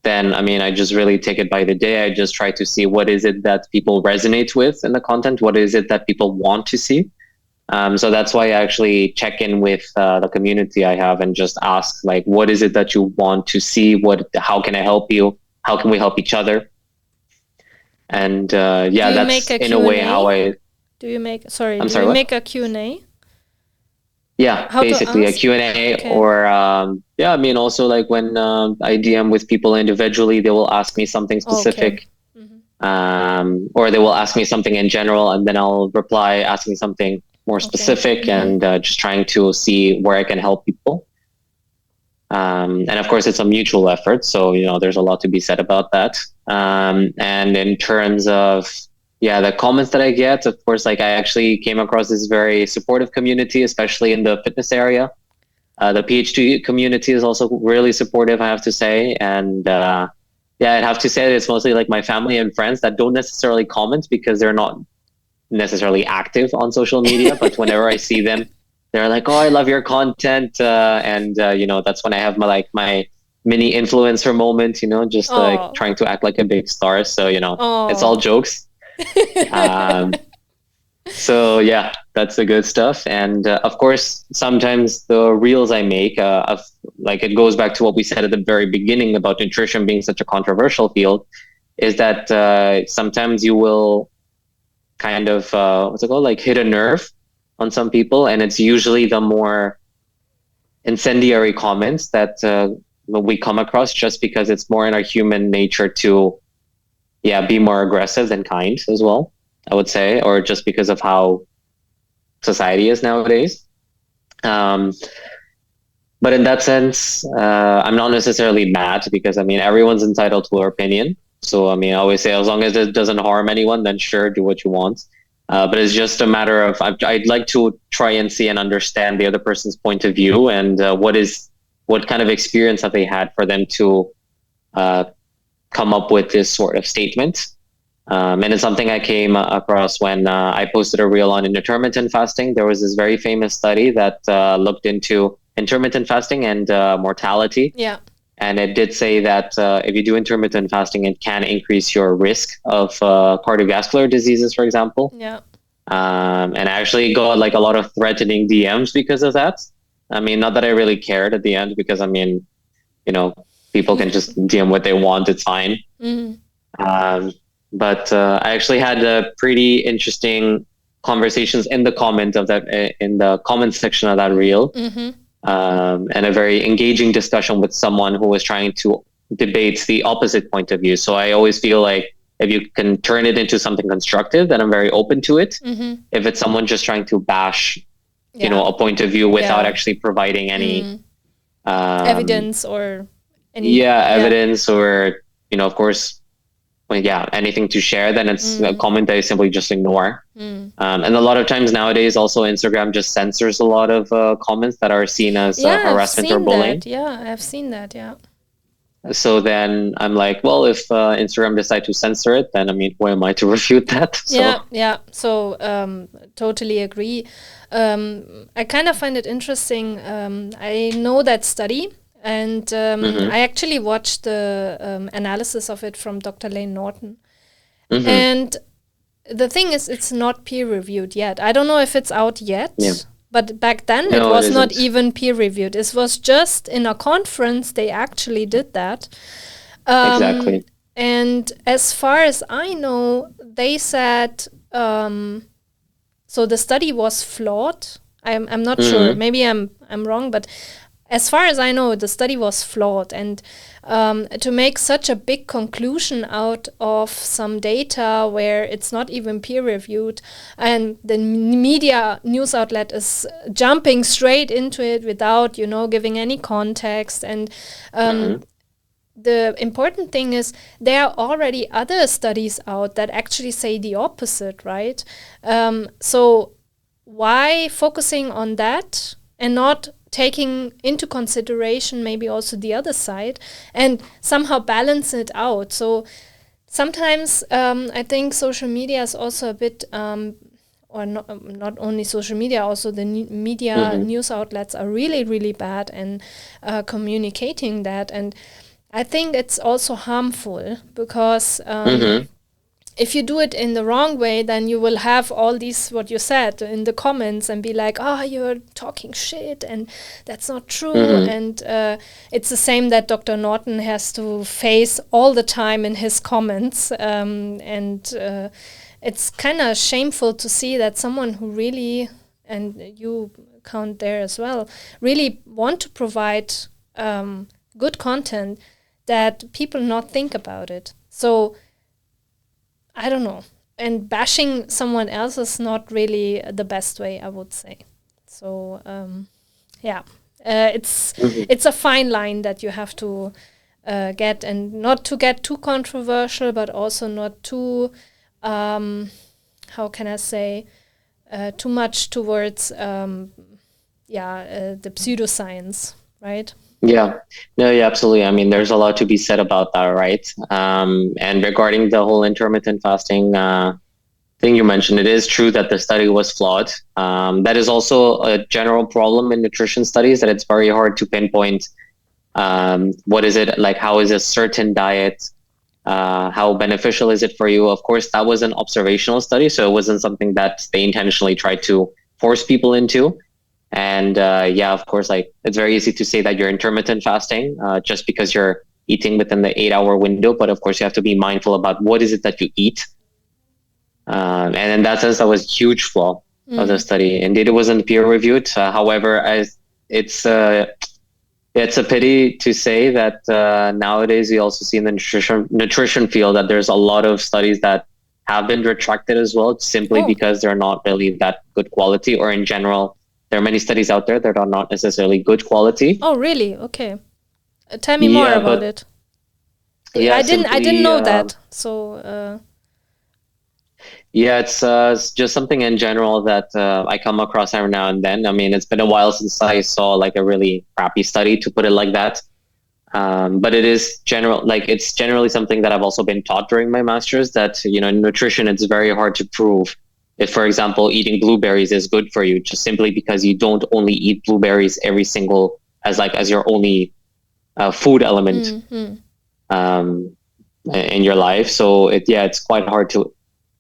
then I mean, I just really take it by the day. I just try to see what is it that people resonate with in the content, what is it that people want to see. So that's why I actually check in with the community I have and just ask, like, what is it that you want to see? How can I help you? How can we help each other? And that's in a way how I... Do you make, make a Q&A? Yeah, basically a Q&A, okay. Or I mean, also like when I DM with people individually, they will ask me something specific, or they will ask me something in general, and then I'll reply asking something more specific, and just trying to see where I can help people. And of course, it's a mutual effort, so you know, there's a lot to be said about that. And in terms of the comments that I get, of course, like I actually came across this very supportive community, especially in the fitness area. The PhD community is also really supportive, I have to say. And Yeah, I'd have to say that it's mostly like my family and friends that don't necessarily comment because they're not necessarily active on social media. But whenever I see them, they're like, "Oh, I love your content," and that's when I have my mini influencer moment. Just like trying to act like a big star. So it's all jokes. So yeah, that's the good stuff. And of course, sometimes the reels I make, it goes back to what we said at the very beginning about nutrition being such a controversial field, is that sometimes you will kind of like hit a nerve on some people, and it's usually the more incendiary comments that we come across, just because it's more in our human nature to be more aggressive than kind as well, I would say, or just because of how society is nowadays. But in that sense, I'm not necessarily mad, because everyone's entitled to their opinion. So I always say, as long as it doesn't harm anyone, then sure, do what you want. But it's just a matter of I'd like to try and see and understand the other person's point of view, and what kind of experience have they had for them to come up with this sort of statement. And it's something I came across when I posted a reel on intermittent fasting. There was this very famous study that looked into intermittent fasting and mortality. Yeah. And it did say that if you do intermittent fasting, it can increase your risk of cardiovascular diseases, for example. Yeah. And I actually got like a lot of threatening DMs because of that. Not that I really cared at the end, because people can just DM what they want. It's fine. Mm-hmm. But I actually had pretty interesting conversations in the comment section of that reel. Mm-hmm. And a very engaging discussion with someone who was trying to debate the opposite point of view. So I always feel like if you can turn it into something constructive, then I'm very open to it. Mm-hmm. If it's someone just trying to bash, a point of view without actually providing any evidence or any evidence or of course, anything to share, then it's a comment that I simply just ignore. And a lot of times nowadays, also Instagram just censors a lot of comments that are seen as harassment or bullying. That. Yeah, I've seen that. Yeah. So then I'm like, well, if Instagram decide to censor it, then who am I to refute that? So. Yeah. So totally agree. I kind of find it interesting. I know that study. And I actually watched the analysis of it from Dr. Lane Norton. Mm-hmm. And the thing is, it's not peer-reviewed yet. I don't know if it's out yet, but back then it was not even peer-reviewed. It was just in a conference they actually did that. Exactly. And as far as I know, they said, so the study was flawed. I'm not sure. Maybe I'm wrong, but as far as I know, the study was flawed, and to make such a big conclusion out of some data where it's not even peer-reviewed, and the media news outlet is jumping straight into it without, giving any context. And the important thing is there are already other studies out that actually say the opposite, right? So why focusing on that and not taking into consideration maybe also the other side and somehow balance it out? So sometimes I think social media is also a bit, or not only social media, also the media news outlets are really, really bad in communicating that. And I think it's also harmful because if you do it in the wrong way, then you will have all these, what you said, in the comments and be like, you're talking shit and that's not true. And it's the same that Dr. Norton has to face all the time in his comments. And it's kind of shameful to see that someone who really, and you count there as well, really want to provide good content, that people not think about it. So I don't know. And bashing someone else is not really the best way, I would say. So, it's a fine line that you have to get, and not to get too controversial, but also not too, how can I say, too much towards, the pseudoscience, right? Yeah, no, yeah, absolutely. I mean, there's a lot to be said about that, right? And regarding the whole intermittent fasting thing you mentioned, it is true that the study was flawed. That is also a general problem in nutrition studies, that it's very hard to pinpoint what is it like, how is a certain diet, how beneficial is it for you. Of course, that was an observational study, so it wasn't something that they intentionally tried to force people into. And yeah, of course, like it's very easy to say that you're intermittent fasting just because you're eating within the 8 hour window. But of course, you have to be mindful about what is it that you eat. And in that sense, that was a huge flaw of the study. Indeed, it wasn't peer reviewed. However, as it's a pity to say that nowadays we also see in the nutrition field that there's a lot of studies that have been retracted as well, simply because they're not really that good quality, or in general, there are many studies out there that are not necessarily good quality. Oh, really? Okay. Tell me more about it. Yeah, I didn't know that. So yeah, it's just something in general that I come across every now and then. I mean, it's been a while since I saw like a really crappy study, to put it like that. But it's generally something that I've also been taught during my master's, that, in nutrition, it's very hard to prove if, for example, eating blueberries is good for you, just simply because you don't only eat blueberries every single as your only food element in your life. So it's quite hard to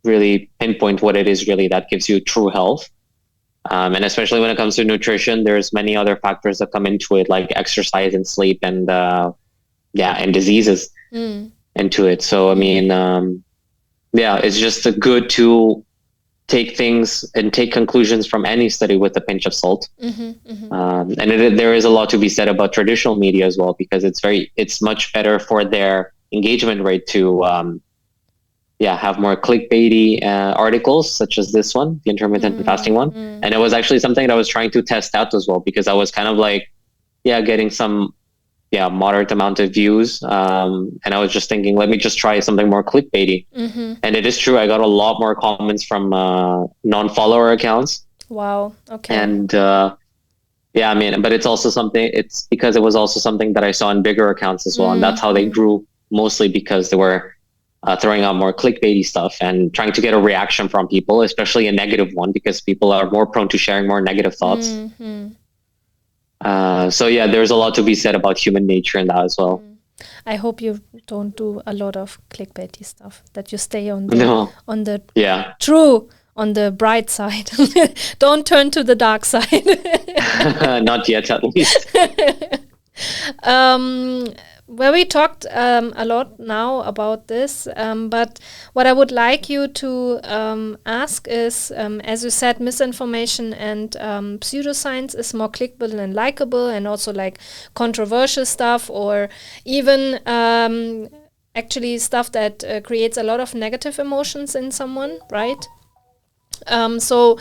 really pinpoint what it is really that gives you true health. And especially when it comes to nutrition, there's many other factors that come into it, like exercise and sleep and and diseases into it. So I mean, it's just good to take things and take conclusions from any study with a pinch of salt. And there is a lot to be said about traditional media as well, because it's much better for their engagement rate to have more clickbaity articles, such as this one, the intermittent fasting one. And it was actually something that I was trying to test out as well, because I was kind of like, getting some moderate amount of views. And I was just thinking, let me just try something more clickbaity. And it is true, I got a lot more comments from non-follower accounts. Wow. Okay. And I mean, but it's because it was also something that I saw in bigger accounts as well. And that's how they grew, mostly because they were throwing out more clickbaity stuff and trying to get a reaction from people, especially a negative one, because people are more prone to sharing more negative thoughts. So there's a lot to be said about human nature in that as well. I hope you don't do a lot of clickbaity stuff, that you stay on the true, on the bright side. Don't turn to the dark side. Not yet, at least. Well, we talked a lot now about this, but what I would like you to ask is, as you said, misinformation and pseudoscience is more clickable and likable, and also like controversial stuff, or even actually stuff that creates a lot of negative emotions in someone, right? So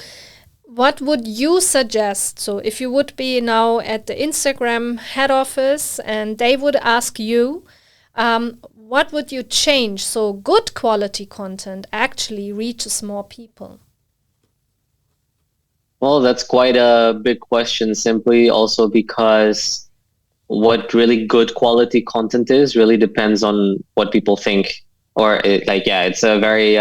what would you suggest? So if you would be now at the Instagram head office and they would ask you, what would you change so good quality content actually reaches more people? Well, that's quite a big question, simply also because what really good quality content is really depends on what people think. It's a very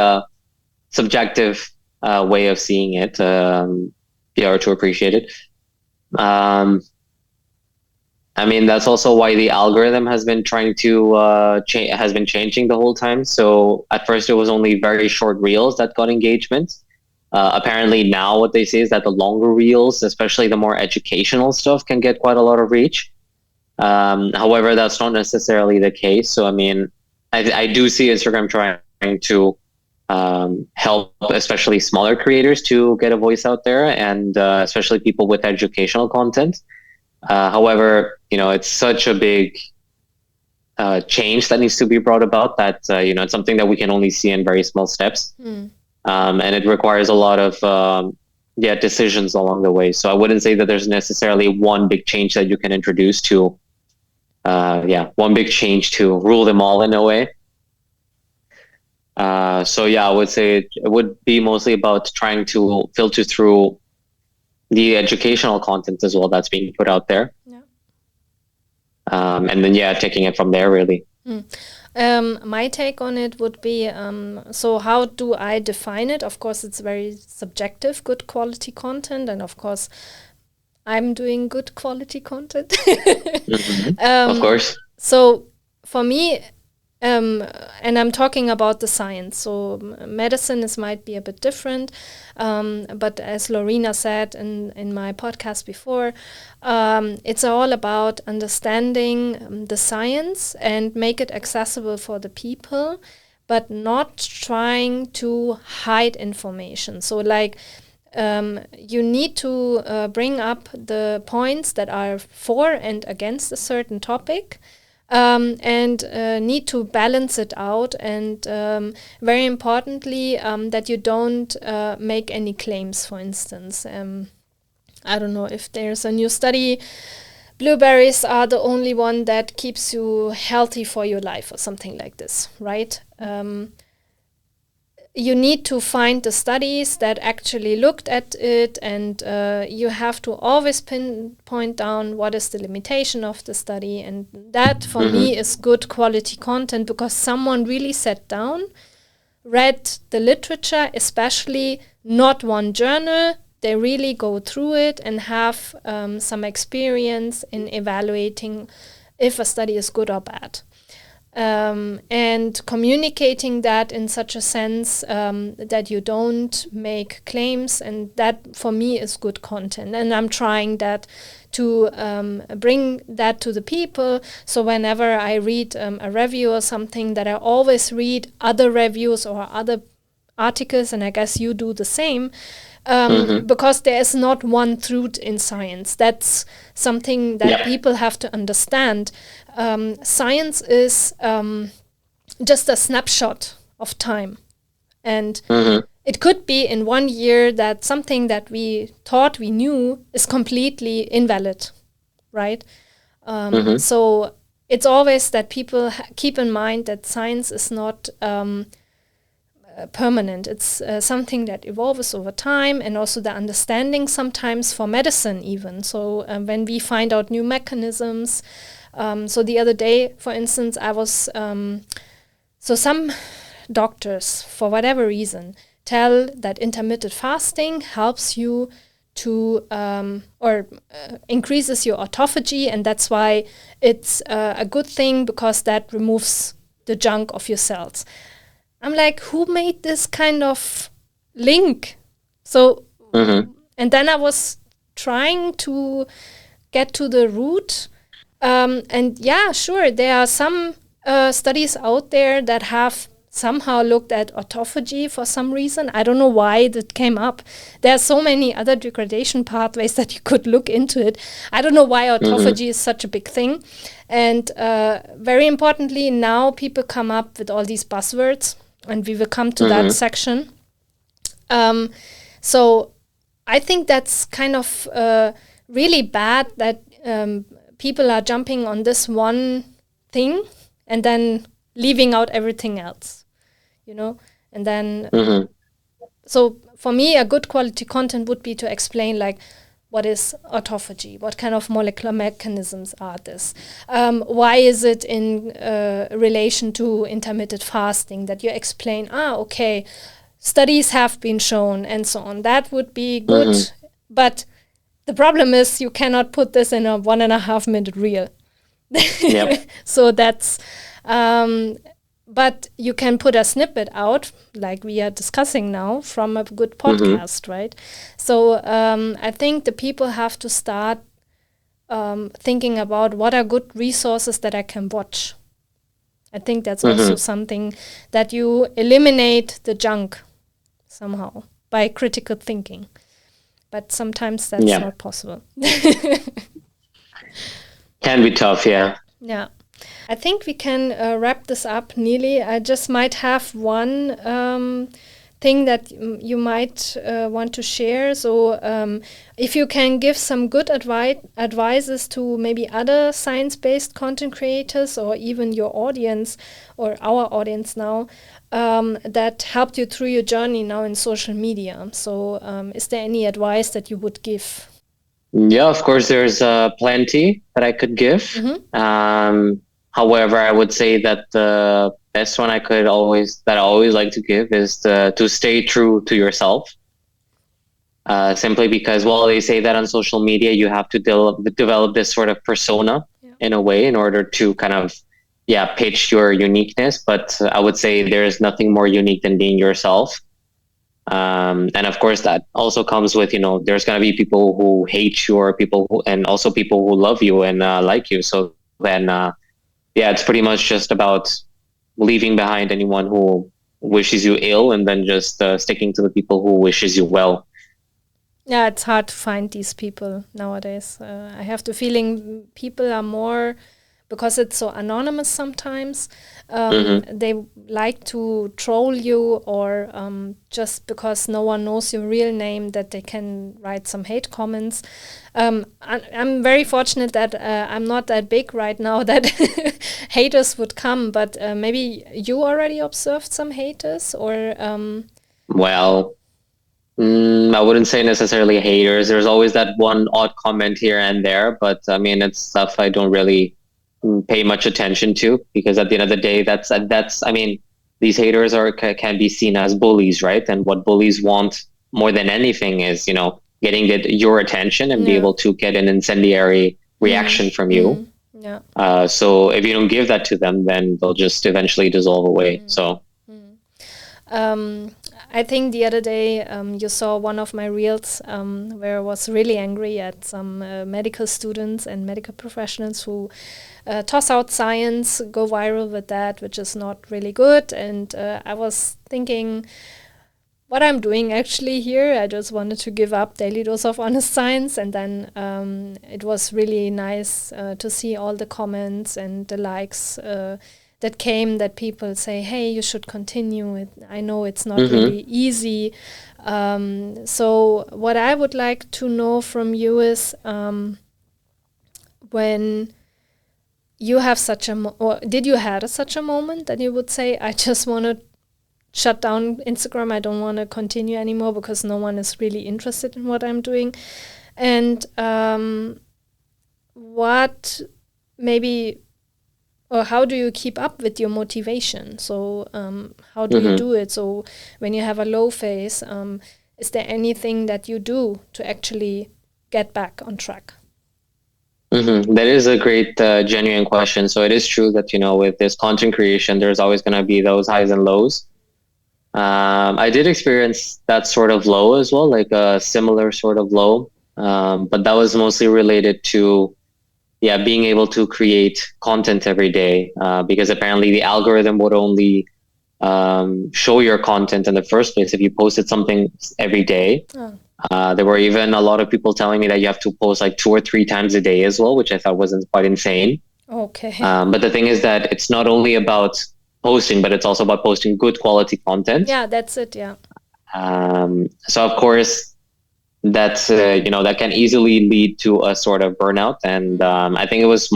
subjective way of seeing it, or to appreciate it. I mean, that's also why the algorithm has been trying to has been changing the whole time. So at first it was only very short reels that got engagement. Apparently now what they say is that the longer reels, especially the more educational stuff, can get quite a lot of reach. However, that's not necessarily the case. So I mean, I do see Instagram trying to help especially smaller creators to get a voice out there, and especially people with educational content. However, it's such a big change that needs to be brought about that it's something that we can only see in very small steps, and it requires a lot of decisions along the way. So I wouldn't say that there's necessarily one big change that you can introduce to one big change to rule them all in a way. I would say it would be mostly about trying to filter through the educational content as well that's being put out there. And then, taking it from there, really. My take on it would be, so how do I define it? Of course, it's very subjective, good quality content. And of course, I'm doing good quality content. Of course. So for me, and I'm talking about the science. So medicine might be a bit different. But as Lorena said in my podcast before, it's all about understanding the science and make it accessible for the people, but not trying to hide information. So like, you need to bring up the points that are for and against a certain topic. And need to balance it out, and very importantly, that you don't make any claims. For instance, I don't know if there's a new study, blueberries are the only one that keeps you healthy for your life or something like this, right? You need to find the studies that actually looked at it, and you have to always pinpoint down what is the limitation of the study. And that, for me, is good quality content, because someone really sat down, read the literature, especially not one journal. They really go through it and have some experience in evaluating if a study is good or bad. And communicating that in such a sense that you don't make claims, and that for me is good content. And I'm trying that to bring that to the people. So whenever I read a review or something, that I always read other reviews or other articles, and I guess you do the same. Because there is not one truth in science. That's something that people have to understand. Science is just a snapshot of time. And it could be in 1 year that something that we thought we knew is completely invalid, right? So it's always that people keep in mind that science is not permanent. It's something that evolves over time, and also the understanding sometimes for medicine even. So when we find out new mechanisms, so the other day, for instance, I was, so some doctors, for whatever reason, tell that intermittent fasting helps you to, increases your autophagy, and that's why it's a good thing, because that removes the junk of your cells. I'm like, who made this kind of link? So, and then I was trying to get to the root. And yeah, sure, there are some studies out there that have somehow looked at autophagy for some reason. I don't know why that came up. There are so many other degradation pathways that you could look into it. I don't know why autophagy is such a big thing. And very importantly, now people come up with all these buzzwords, and we will come to that section. So I think that's kind of really bad that people are jumping on this one thing and then leaving out everything else, you know? And then, so for me, a good quality content would be to explain, like, what is autophagy? What kind of molecular mechanisms are this? Why is it in relation to intermittent fasting? That you explain, okay, studies have been shown and so on. That would be good. But the problem is you cannot put this in a 1.5 minute reel. So that's, but you can put a snippet out, like we are discussing now, from a good podcast, right? So I think the people have to start thinking about what are good resources that I can watch. I think that's also something that you eliminate the junk somehow by critical thinking. But sometimes that's not possible. Can be tough, yeah. Yeah. I think we can wrap this up nearly. I just might have one thing that you might want to share. So if you can give some good advices to maybe other science-based content creators, or even your audience or our audience now, that helped you through your journey now in social media. So is there any advice that you would give? Yeah, of course, there's plenty that I could give. However, I would say that the best one I always like to give is to stay true to yourself. Simply because, well, they say that on social media you have to develop this sort of persona in a way in order to kind of pitch your uniqueness. But I would say there's nothing more unique than being yourself. And of course, that also comes with, there's going to be people who hate you or and also people who love you and like you. So then, it's pretty much just about leaving behind anyone who wishes you ill and then just sticking to the people who wishes you well. Yeah, it's hard to find these people nowadays. I have the feeling people are more, because it's so anonymous sometimes, they like to troll you, or just because no one knows your real name, that they can write some hate comments. I'm very fortunate that I'm not that big right now that haters would come, but maybe you already observed some haters, or... Well... I wouldn't say necessarily haters. There's always that one odd comment here and there, but I mean, it's stuff I don't really pay much attention to, because at the end of the day, that's I mean, these haters can be seen as bullies, right? And what bullies want more than anything is, getting your attention and be able to get an incendiary reaction from you. Yeah. So if you don't give that to them, then they'll just eventually dissolve away. So. I think the other day you saw one of my reels where I was really angry at some medical students and medical professionals who toss out science, go viral with that, which is not really good. And I was thinking, what I'm doing actually here, I just wanted to give up Daily Dose of Honest Science. And then it was really nice to see all the comments and the likes that came, that people say, hey, you should continue it. I know it's not really easy. So what I would like to know from you is when you have did you have such a moment that you would say, I just want to shut down Instagram, I don't want to continue anymore because no one is really interested in what I'm doing? And what maybe... or how do you keep up with your motivation? So how do you do it? So when you have a low phase, is there anything that you do to actually get back on track? That is a great, genuine question. So it is true that, with this content creation, there's always going to be those highs and lows. I did experience that sort of low as well, like a similar sort of low. But that was mostly related to being able to create content every day, because apparently the algorithm would only show your content in the first place if you posted something every day. There were even a lot of people telling me that you have to post like 2 or 3 times a day as well, which I thought was quite insane. Okay. But the thing is that it's not only about posting, but it's also about posting good quality content. Yeah, that's it. Yeah. So of course, that's that can easily lead to a sort of burnout, and I think it was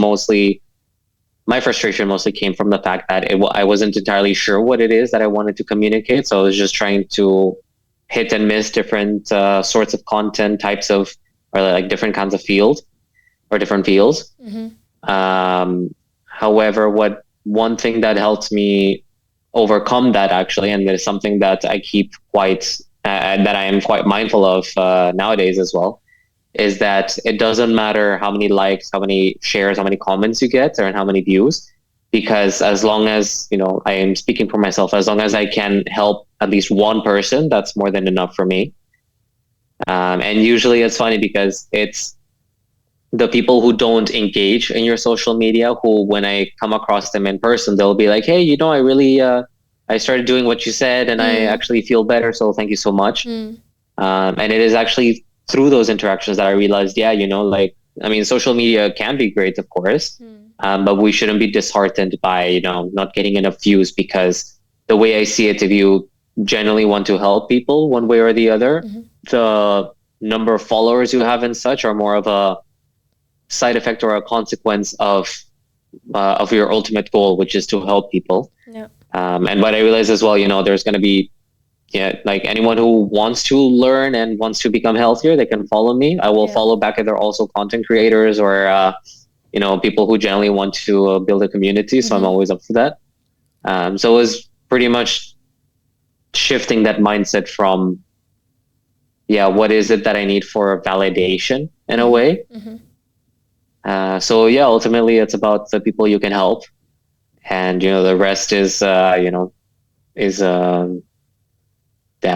my frustration mostly came from the fact that I wasn't entirely sure what it is that I wanted to communicate. So I was just trying to hit and miss different sorts of content types or like different kinds of fields or different fields. However, one thing that helped me overcome that actually, and it is something that I keep that I am quite mindful of nowadays as well, is that it doesn't matter how many likes, how many shares, how many comments you get, or how many views, because as long as, I am speaking for myself, as long as I can help at least one person, that's more than enough for me. And usually it's funny because it's the people who don't engage in your social media who, when I come across them in person, they'll be like, hey, I really... I started doing what you said and I actually feel better. So thank you so much. And it is actually through those interactions that I realized, social media can be great, of course, but we shouldn't be disheartened by, not getting enough views, because the way I see it, if you genuinely want to help people one way or the other, the number of followers you have and such are more of a side effect or a consequence of your ultimate goal, which is to help people. Yeah. And what I realized as well, there's going to be yeah, like anyone who wants to learn and wants to become healthier, they can follow me. I will follow back if they're also content creators or people who generally want to build a community. So I'm always up for that. So it was pretty much shifting that mindset from, what is it that I need for validation in a way? So ultimately it's about the people you can help, and the rest is I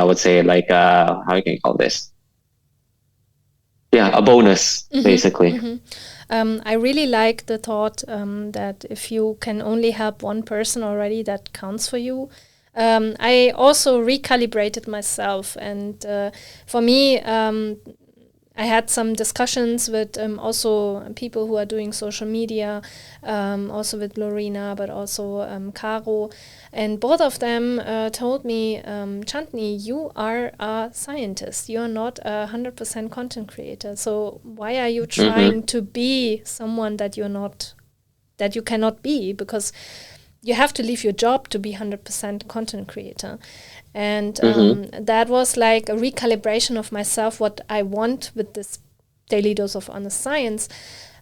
would say like how can you call this? Yeah, a bonus basically. I really like the thought that if you can only help one person already, that counts for you. I also recalibrated myself, and for me, I had some discussions with also people who are doing social media, also with Lorena, but also Caro, and both of them told me, Chandni, you are a scientist. You are not a 100% content creator. So why are you trying to be someone that you cannot be? Because you have to leave your job to be 100% content creator. And that was like a recalibration of myself, what I want with this daily dose of honest science.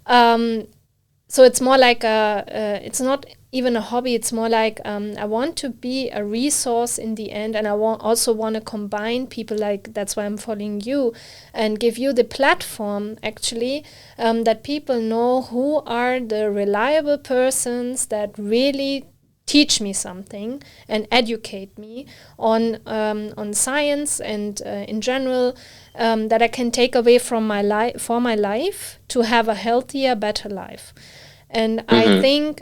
So it's more like it's not even a hobby. It's more like I want to be a resource in the end, and I also want to combine people. Like that's why I'm following you and give you the platform actually, that people know who are the reliable persons that really teach me something and educate me on science and in general, that I can take away from my life to have a healthier, better life. And I think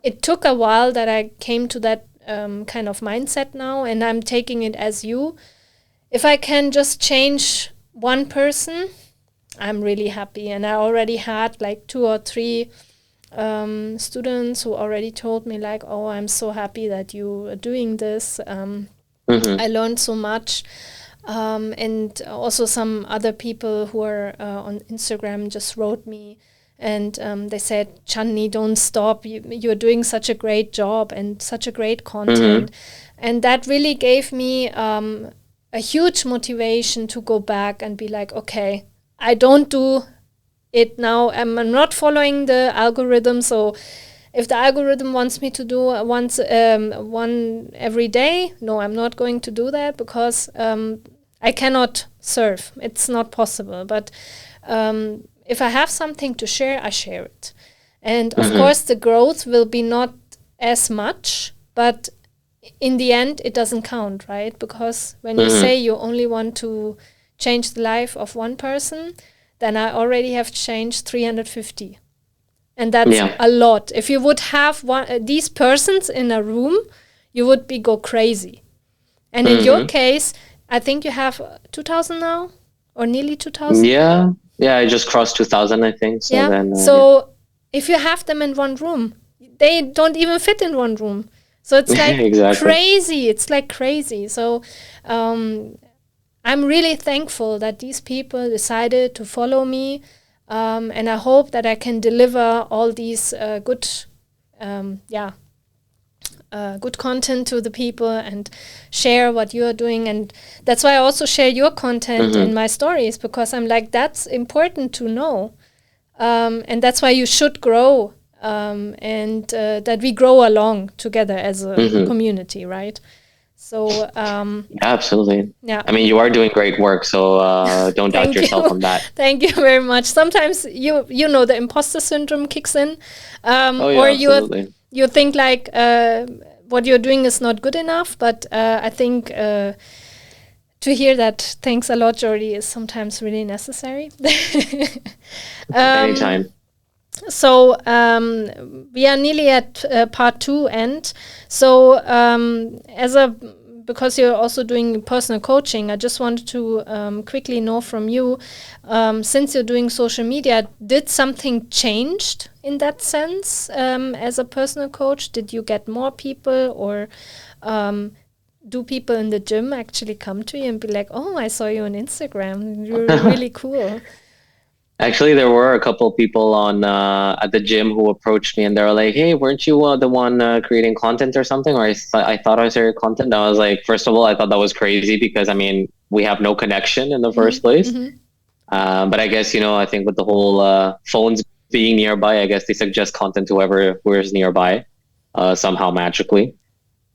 it took a while that I came to that kind of mindset now, and I'm taking it as you. If I can just change one person, I'm really happy. And I already had like 2 or 3 students who already told me like, oh, I'm so happy that you are doing this. I learned so much. And also some other people who are on Instagram just wrote me, and they said, Chandni, don't stop. You're doing such a great job and such a great content. And that really gave me a huge motivation to go back and be like, okay, I don't do it now. I'm not following the algorithm. So if the algorithm wants me to do one every day, no, I'm not going to do that, because I cannot serve. It's not possible. But if I have something to share, I share it. And of course, the growth will be not as much, but in the end, it doesn't count, right? Because when you say you only want to change the life of one person, then I already have changed 350. And that's a lot. If you would have these persons in a room, you would go crazy. And in your case, I think you have 2,000 now, or nearly 2,000? Yeah, I just crossed 2,000, I think. So then, so if you have them in one room, they don't even fit in one room. So it's like crazy. It's like crazy. So I'm really thankful that these people decided to follow me. And I hope that I can deliver all these good content to the people and share what you are doing. And that's why I also share your content in my stories, because I'm like, that's important to know. And that's why you should grow, and that we grow along together as a community, right? So absolutely. Yeah. I mean, you are doing great work, so don't doubt yourself on that. Thank you very much. Sometimes you know the imposter syndrome kicks in, or you think like what you're doing is not good enough. But I think to hear that, thanks a lot, Jordi, is sometimes really necessary. Anytime. So we are nearly at part 2 end. So because you're also doing personal coaching, I just wanted to quickly know from you, since you're doing social media, did something changed in that sense as a personal coach? Did you get more people, or do people in the gym actually come to you and be like, oh, I saw you on Instagram, you're really cool? Actually, there were a couple people on at the gym who approached me, and they were like, "Hey, weren't you the one creating content or something?" Or I thought I saw your content. I was like, first of all, I thought that was crazy because I mean, we have no connection in the first place. But I guess, I think with the whole phones being nearby, I guess they suggest content to who is nearby somehow magically.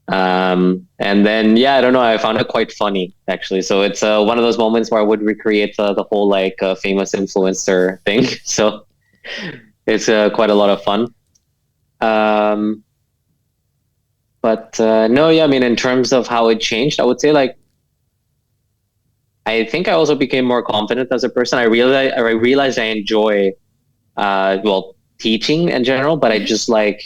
And then, yeah, I don't know. I found it quite funny, actually. So it's one of those moments where I would recreate the whole like famous influencer thing. So it's quite a lot of fun. But no, yeah, I mean, in terms of how it changed, I would say like, I think I also became more confident as a person. I realized I enjoy, teaching in general, but I just like,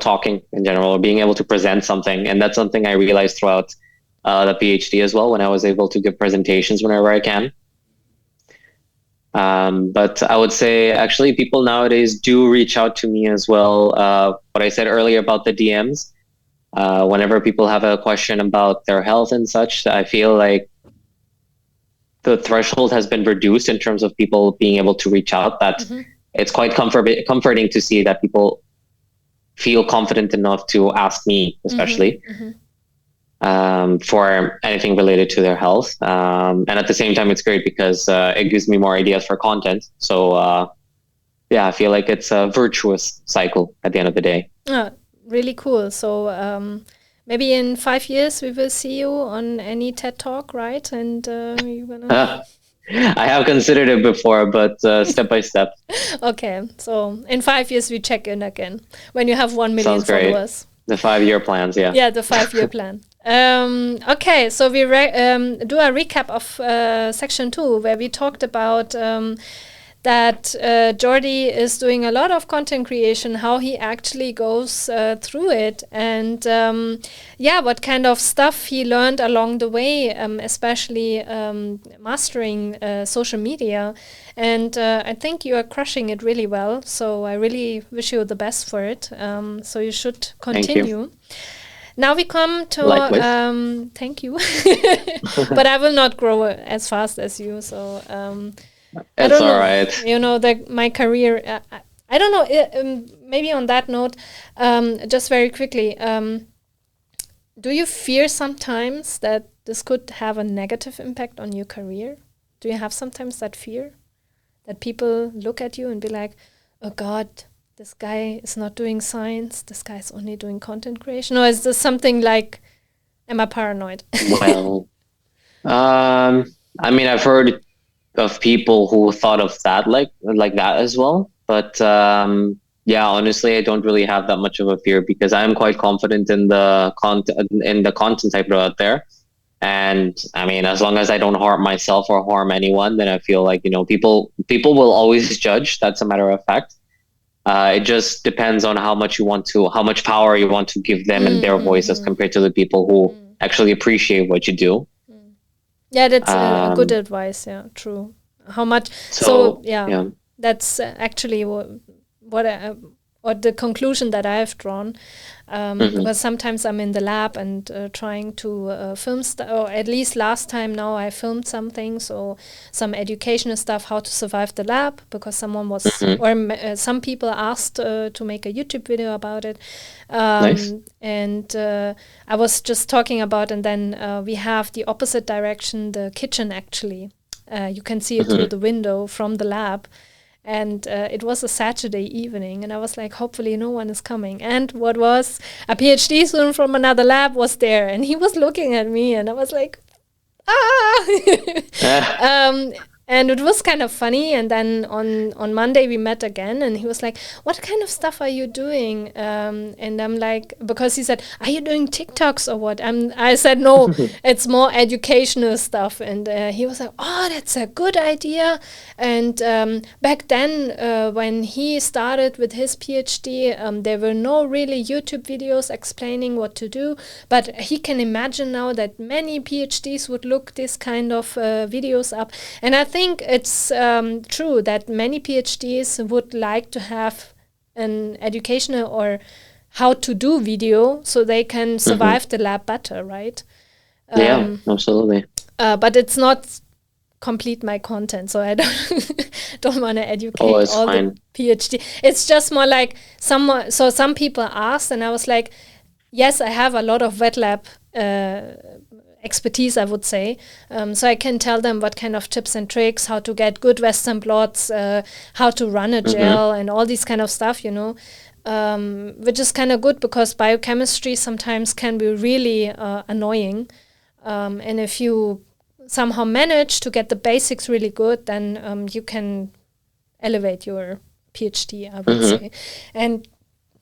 talking in general, or being able to present something. And that's something I realized throughout the PhD as well, when I was able to give presentations whenever I can. But I would say actually people nowadays do reach out to me as well. What I said earlier about the DMs, whenever people have a question about their health and such, I feel like the threshold has been reduced in terms of people being able to reach out, that it's quite comforting to see that people feel confident enough to ask me, especially for anything related to their health. And at the same time, it's great because it gives me more ideas for content. So yeah, I feel like it's a virtuous cycle at the end of the day. Really cool. So maybe in 5 years we will see you on any TED Talk, right? And you're gonna... I have considered it before, but step by step. Okay, so in 5 years we check in again when you have 1 million followers. The 5-year plans, yeah. Yeah, the 5-year plan. Okay, so we do a recap of section 2, where we talked about that Jordi is doing a lot of content creation, how he actually goes through it, and what kind of stuff he learned along the way, especially mastering social media. And I think you are crushing it really well, so I really wish you the best for it. So you should continue. Now we come to thank you, but I will not grow as fast as you, so it's all right. My career, I don't know, maybe on that note, just very quickly, do you fear sometimes that this could have a negative impact on your career? Do you have sometimes that fear that people look at you and be like, oh God, this guy is not doing science, this guy is only doing content creation? Or is this something like, am I paranoid? Well, I mean, I've heard of people who thought of that like that as well, but honestly, I don't really have that much of a fear because I'm quite confident in the content I put out there. And I mean, as long as I don't harm myself or harm anyone, then I feel like, people will always judge. That's a matter of fact. It just depends on how much power you want to give them and their voice as compared to the people who actually appreciate what you do. Yeah, that's good advice. Yeah, true. How much? That's actually what the conclusion that I have drawn. Because sometimes I'm in the lab and trying to film or at least last time now I filmed something, so some educational stuff, how to survive the lab, because someone was some people asked to make a YouTube video about it. Nice. And I was just talking about, and then we have the opposite direction, the kitchen actually. You can see it through the window from the lab. And it was a Saturday evening, and I was like, hopefully no one is coming. And what was a PhD student from another lab was there, and he was looking at me, and I was like, and it was kind of funny. And then on Monday we met again, and he was like, what kind of stuff are you doing? And I'm like, because he said, are you doing TikToks or what? I said, no, it's more educational stuff. And he was like, oh, that's a good idea. And back then, when he started with his PhD, there were no really YouTube videos explaining what to do, but he can imagine now that many PhDs would look this kind of videos up. And I think it's true that many PhDs would like to have an educational or how to do video so they can survive the lab better, right? Yeah, absolutely. But it's not complete my content, so I don't want to educate all fine. the PhD. It's just more like some people asked, and I was like, yes, I have a lot of wet lab expertise, I would say. So I can tell them what kind of tips and tricks, how to get good Western blots, how to run a gel, and all these kind of stuff, which is kind of good because biochemistry sometimes can be really annoying. And if you somehow manage to get the basics really good, then you can elevate your PhD, I would say. And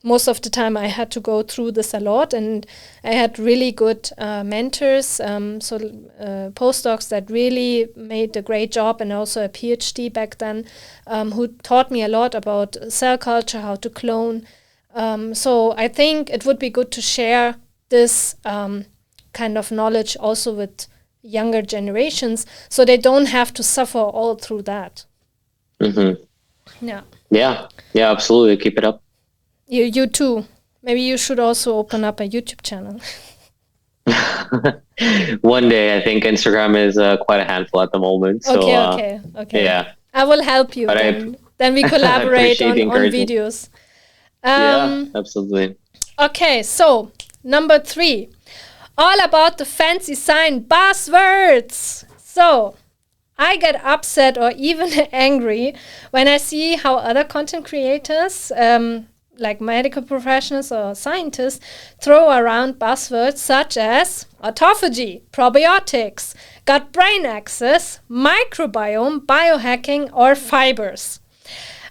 most of the time I had to go through this a lot, and I had really good mentors, postdocs that really made a great job, and also a PhD back then, who taught me a lot about cell culture, how to clone. So I think it would be good to share this kind of knowledge also with younger generations, so they don't have to suffer all through that. Yeah, absolutely. Keep it up. You too. Maybe you should also open up a YouTube channel. One day. I think Instagram is quite a handful at the moment. So, okay. Yeah. I will help you. Then we collaborate on videos. Yeah, absolutely. Okay, so number 3. All about the fancy sign buzzwords. So I get upset or even angry when I see how other content creators, like medical professionals or scientists, throw around buzzwords such as autophagy, probiotics, gut-brain axis, microbiome, biohacking, or fibers.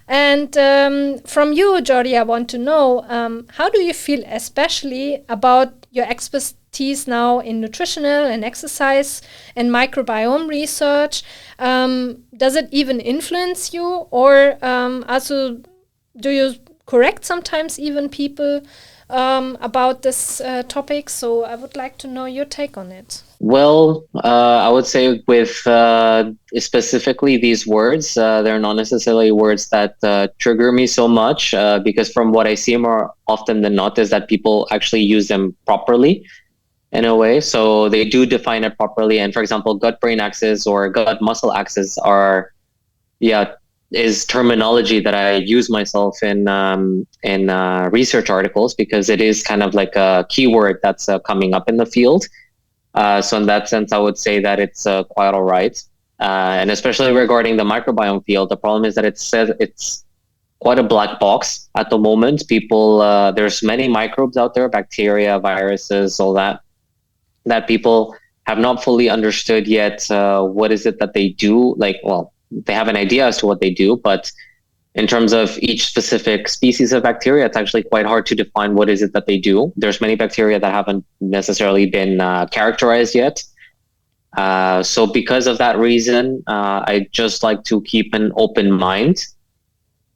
And from you, Jordi, I want to know, how do you feel especially about your expertise now in nutritional and exercise and microbiome research? Does it even influence you, or also do you correct sometimes even people about this topic? So I would like to know your take on it. Well, I would say with specifically these words, they're not necessarily words that trigger me so much, because from what I see more often than not is that people actually use them properly in a way. So they do define it properly. And for example, gut-brain axis or gut-muscle axis is terminology that I use myself in research articles, because it is kind of like a keyword that's coming up in the field. So in that sense, I would say that it's quite all right. And especially regarding the microbiome field, the problem is that it's quite a black box at the moment. People, there's many microbes out there, bacteria, viruses, all that people have not fully understood yet. What is it that they do? They have an idea as to what they do, but in terms of each specific species of bacteria, it's actually quite hard to define what is it that they do. There's many bacteria that haven't necessarily been characterized yet. So because of that reason, I just like to keep an open mind.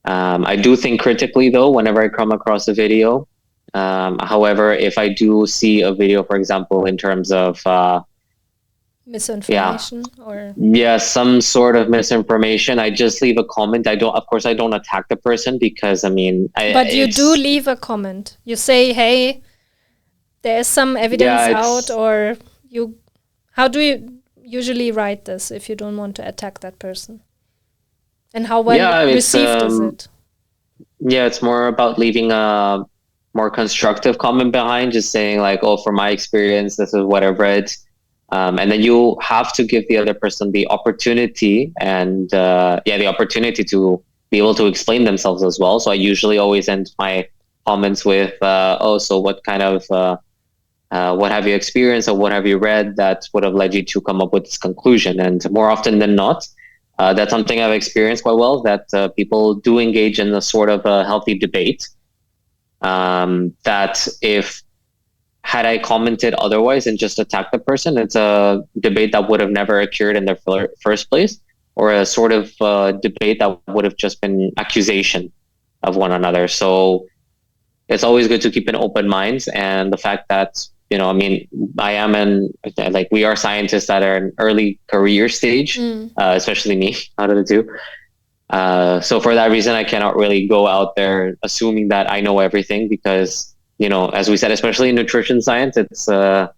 I do think critically, though, whenever I come across a video. However, if I do see a video, for example, in terms of misinformation or some sort of misinformation, I just leave a comment. I don't attack the person, because but you do leave a comment. You say, hey, there's some evidence out, or how do you usually write this if you don't want to attack that person? And how well received is it? Yeah, it's more about leaving a more constructive comment behind, just saying like, oh, from my experience, this is what I've read. And then you have to give the other person the opportunity and the opportunity to be able to explain themselves as well. So I usually always end my comments with, so what kind of, what have you experienced or what have you read that would have led you to come up with this conclusion? And more often than not, that's something I've experienced quite well, that people do engage in a sort of a healthy debate. That had I commented otherwise and just attacked the person, it's a debate that would have never occurred in the first place, or a sort of debate that would have just been accusation of one another. So it's always good to keep an open mind. And the fact that, we are scientists that are in early career stage, especially me out of the two. So for that reason, I cannot really go out there assuming that I know everything, because as we said, especially in nutrition science, it's a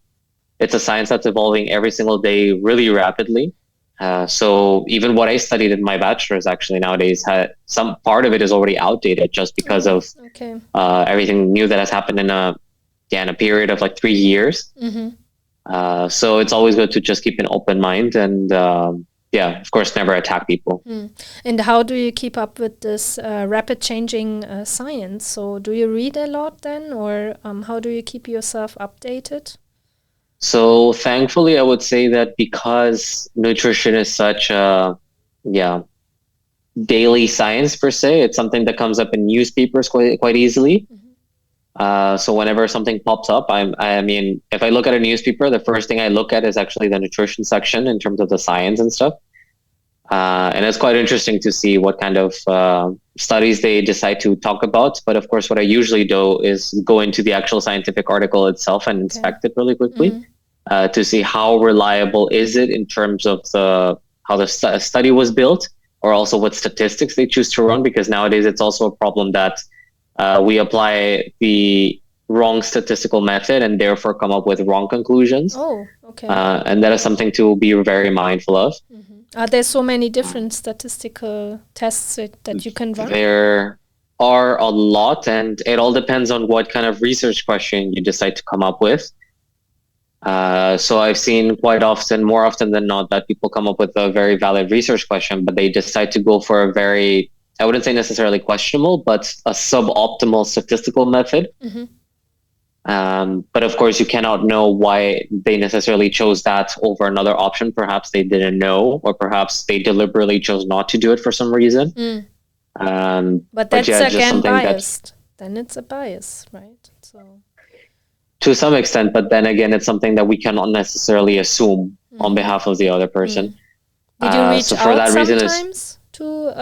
science that's evolving every single day really rapidly. So even what I studied in my bachelor's actually nowadays had some part of it is already outdated just because of everything new that has happened in a period of like 3 years. So it's always good to just keep an open mind and of course, never attack people. And how do you keep up with this rapid changing science? So do you read a lot then, or how do you keep yourself updated? So thankfully, I would say that because nutrition is such a daily science per se, it's something that comes up in newspapers quite easily. So whenever something pops up, I mean, if I look at a newspaper, the first thing I look at is actually the nutrition section in terms of the science and stuff. And it's quite interesting to see what kind of studies they decide to talk about. But of course, what I usually do is go into the actual scientific article itself and inspect it really quickly to see how reliable is it in terms of how the study was built, or also what statistics they choose to run. Because nowadays it's also a problem that we apply the wrong statistical method and therefore come up with wrong conclusions. And that is something to be very mindful of. Are there so many different statistical tests that you can run? There are a lot, and it all depends on what kind of research question you decide to come up with. So I've seen quite often, more often than not, that people come up with a very valid research question, but they decide to go for a very, I wouldn't say necessarily questionable, but a suboptimal statistical method. But of course, you cannot know why they necessarily chose that over another option. Perhaps they didn't know, or perhaps they deliberately chose not to do it for some reason. But that's again biased. Then it's a bias, right? So to some extent, but then again, it's something that we cannot necessarily assume on behalf of the other person. Did you reach out sometimes to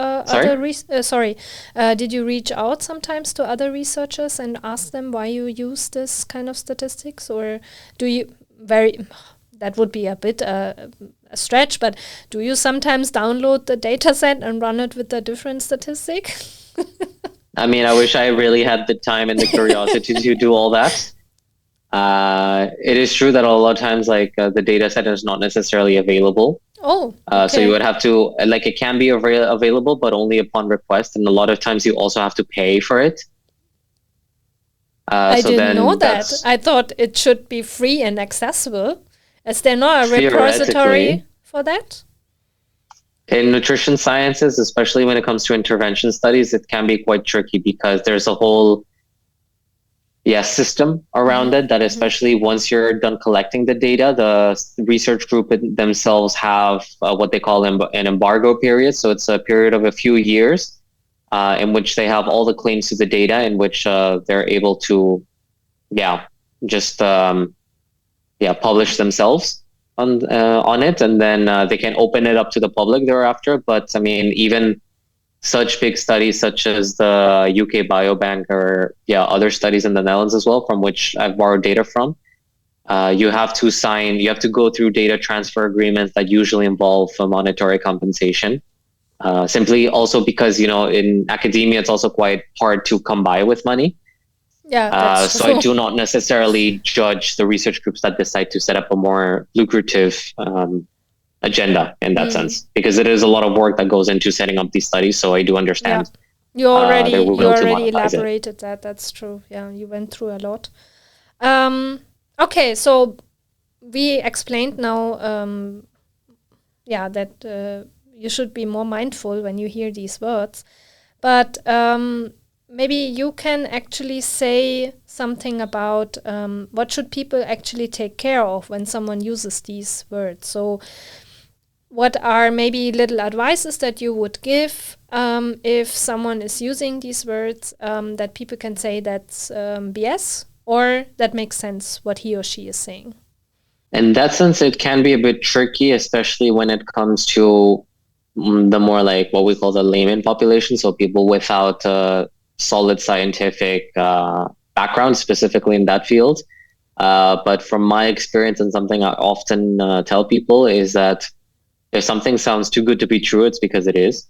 did you reach out sometimes to other researchers and ask them why you use this kind of statistics, or do you that would be a bit a stretch, but do you sometimes download the data set and run it with a different statistic? I mean, I wish I really had the time and the curiosity to do all that. It is true that a lot of times, like the data set is not necessarily available. So you would have to, like, it can be available, but only upon request. And a lot of times you also have to pay for it. I didn't know that. I thought it should be free and accessible. Is there not a repository for that? In nutrition sciences, especially when it comes to intervention studies, it can be quite tricky because there's a whole system around it that, especially once you're done collecting the data, the research group themselves have what they call an embargo period. So it's a period of a few years in which they have all the claims to the data, in which they're able to publish themselves on it, and then they can open it up to the public thereafter. But I mean, even such big studies such as the UK Biobank or other studies in the Netherlands as well, from which I've borrowed data from, you have to go through data transfer agreements that usually involve monetary compensation. Simply also because, in academia, it's also quite hard to come by with money. So I do not necessarily judge the research groups that decide to set up a more lucrative agenda in that sense, because it is a lot of work that goes into setting up these studies. So I do understand. You already elaborated that. That's true. Yeah, you went through a lot. Okay, so we explained now that you should be more mindful when you hear these words. But maybe you can actually say something about what should people actually take care of when someone uses these words. So what are maybe little advices that you would give if someone is using these words that people can say that's BS, or that makes sense what he or she is saying? In that sense, it can be a bit tricky, especially when it comes to the more like what we call the layman population. So people without solid scientific background, specifically in that field. But from my experience, and something I often tell people, is that if something sounds too good to be true, it's because it is.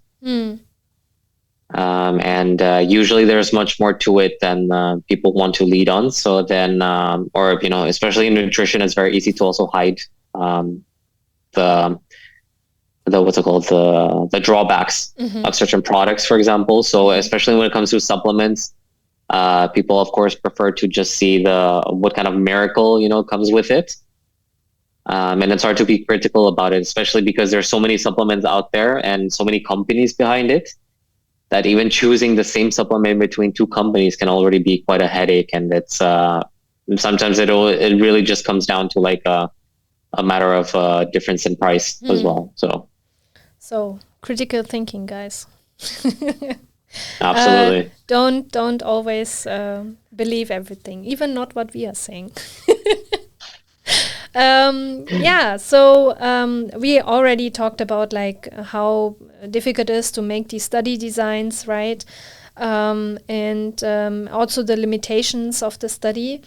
And usually there's much more to it than people want to lead on. So then, especially in nutrition, it's very easy to also hide the what's it called, the drawbacks of certain products, for example. So especially when it comes to supplements, people of course prefer to just see what kind of miracle comes with it. And it's hard to be critical about it, especially because there's so many supplements out there and so many companies behind it, that even choosing the same supplement between two companies can already be quite a headache. And it's sometimes it really just comes down to like a matter of difference in price as well. So critical thinking, guys. Absolutely. Don't always believe everything, even not what we are saying. So we already talked about like how difficult it is to make these study designs, right? And also the limitations of the study.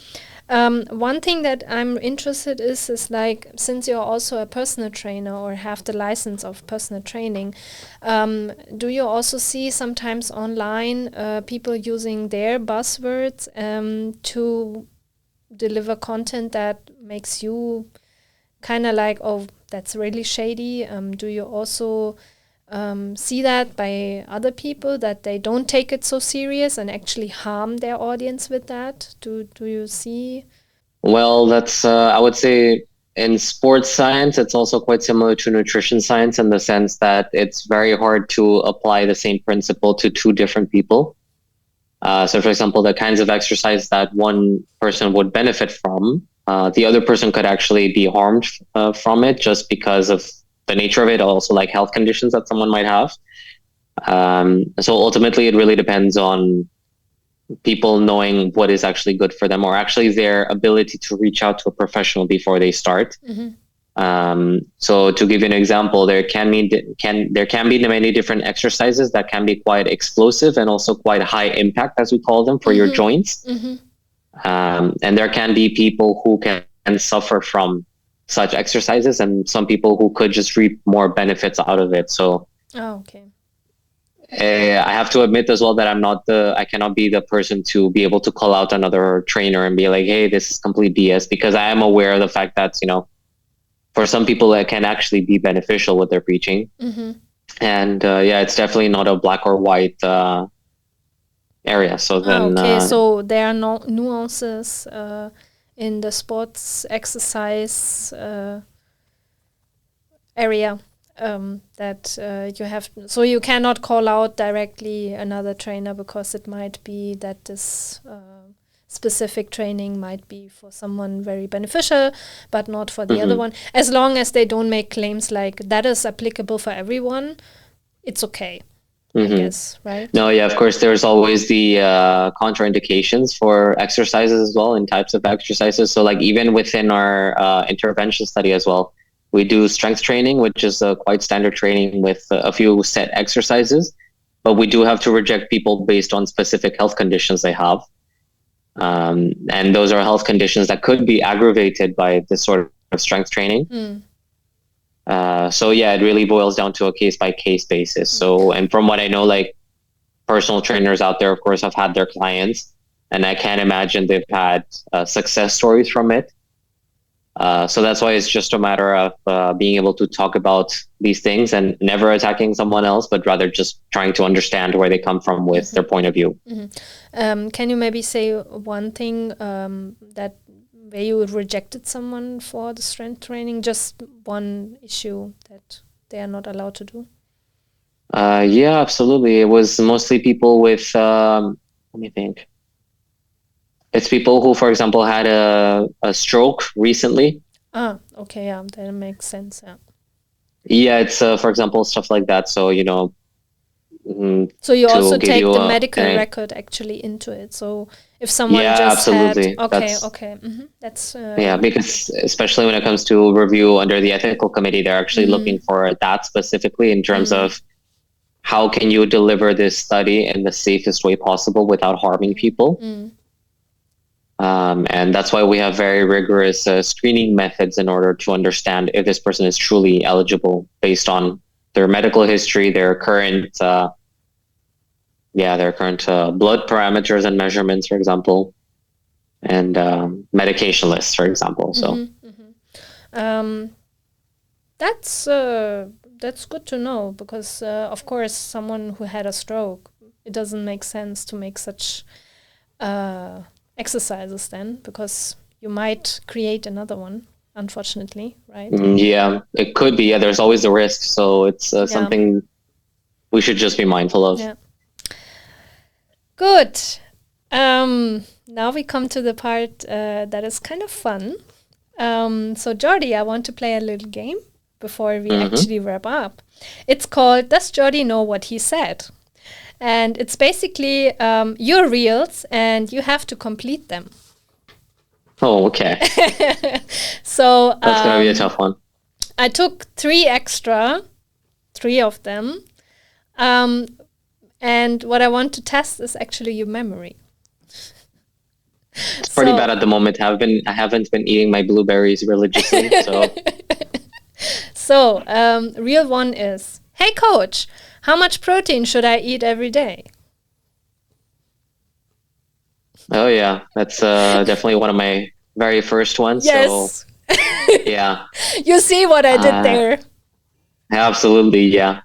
One thing that I'm interested is like, since you're also a personal trainer or have the license of personal training, do you also see sometimes online people using their buzzwords to deliver content that makes you kind of like, oh, that's really shady? Do you also see that by other people, that they don't take it so serious and actually harm their audience with that? Do you see? Well, that's I would say in sports science, it's also quite similar to nutrition science in the sense that it's very hard to apply the same principle to two different people. So, for example, the kinds of exercise that one person would benefit from, the other person could actually be harmed from it just because of the nature of it, also like health conditions that someone might have. So ultimately, it really depends on people knowing what is actually good for them, or actually their ability to reach out to a professional before they start. So to give you an example, there can be many different exercises that can be quite explosive and also quite high impact, as we call them, for your joints. And there can be people who can suffer from such exercises, and some people who could just reap more benefits out of it. So I have to admit as well that I cannot be the person to be able to call out another trainer and be like, hey, this is complete BS, because I am aware of the fact that, for some people it can actually be beneficial what they're preaching. And it's definitely not a black or white area. So then so there are no nuances in the sports exercise area that you have, so you cannot call out directly another trainer, because it might be that this specific training might be for someone very beneficial, but not for the other one. As long as they don't make claims like that is applicable for everyone, it's okay. I guess, right? No, yeah, of course, there's always the contraindications for exercises as well, and types of exercises. So like even within our intervention study as well, we do strength training, which is a quite standard training with a few set exercises, but we do have to reject people based on specific health conditions they have. And those are health conditions that could be aggravated by this sort of strength training. So yeah, it really boils down to a case-by-case basis. So, and from what I know, like personal trainers out there, of course, have had their clients, and I can't imagine they've had success stories from it. So that's why it's just a matter of being able to talk about these things and never attacking someone else, but rather just trying to understand where they come from with their point of view. Can you maybe say one thing that where you rejected someone for the strength training, just one issue that they are not allowed to do? Yeah, absolutely. It was mostly people with, let me think. It's people who, for example, had a stroke recently. Okay, yeah, that makes sense. Yeah, it's, for example, stuff like that. So, so you also take the medical record actually into it. So if someone just absolutely. had, that's because especially when it comes to review under the ethical committee, they're actually looking for that specifically in terms of how can you deliver this study in the safest way possible without harming people. And that's why we have very rigorous screening methods in order to understand if this person is truly eligible based on their medical history, their current blood parameters and measurements, for example, and medication lists, for example. So that's good to know because, of course, someone who had a stroke, it doesn't make sense to make such exercises then because you might create another one, unfortunately, right? Yeah, it could be. Yeah, there's always the risk. So it's something we should just be mindful of. Yeah. Good. Now we come to the part that is kind of fun. So Jordi, I want to play a little game before we actually wrap up. It's called Does Jordi Know What He Said? And it's basically your reels and you have to complete them. Oh, okay. So that's going to be a tough one. I took 3 of them. And what I want to test is actually your memory. It's pretty bad at the moment. I haven't been eating my blueberries religiously. So reel 1 is, hey coach, how much protein should I eat every day? Oh yeah, that's definitely one of my very first ones. Yes. So yeah. You see what I did there. Absolutely, yeah.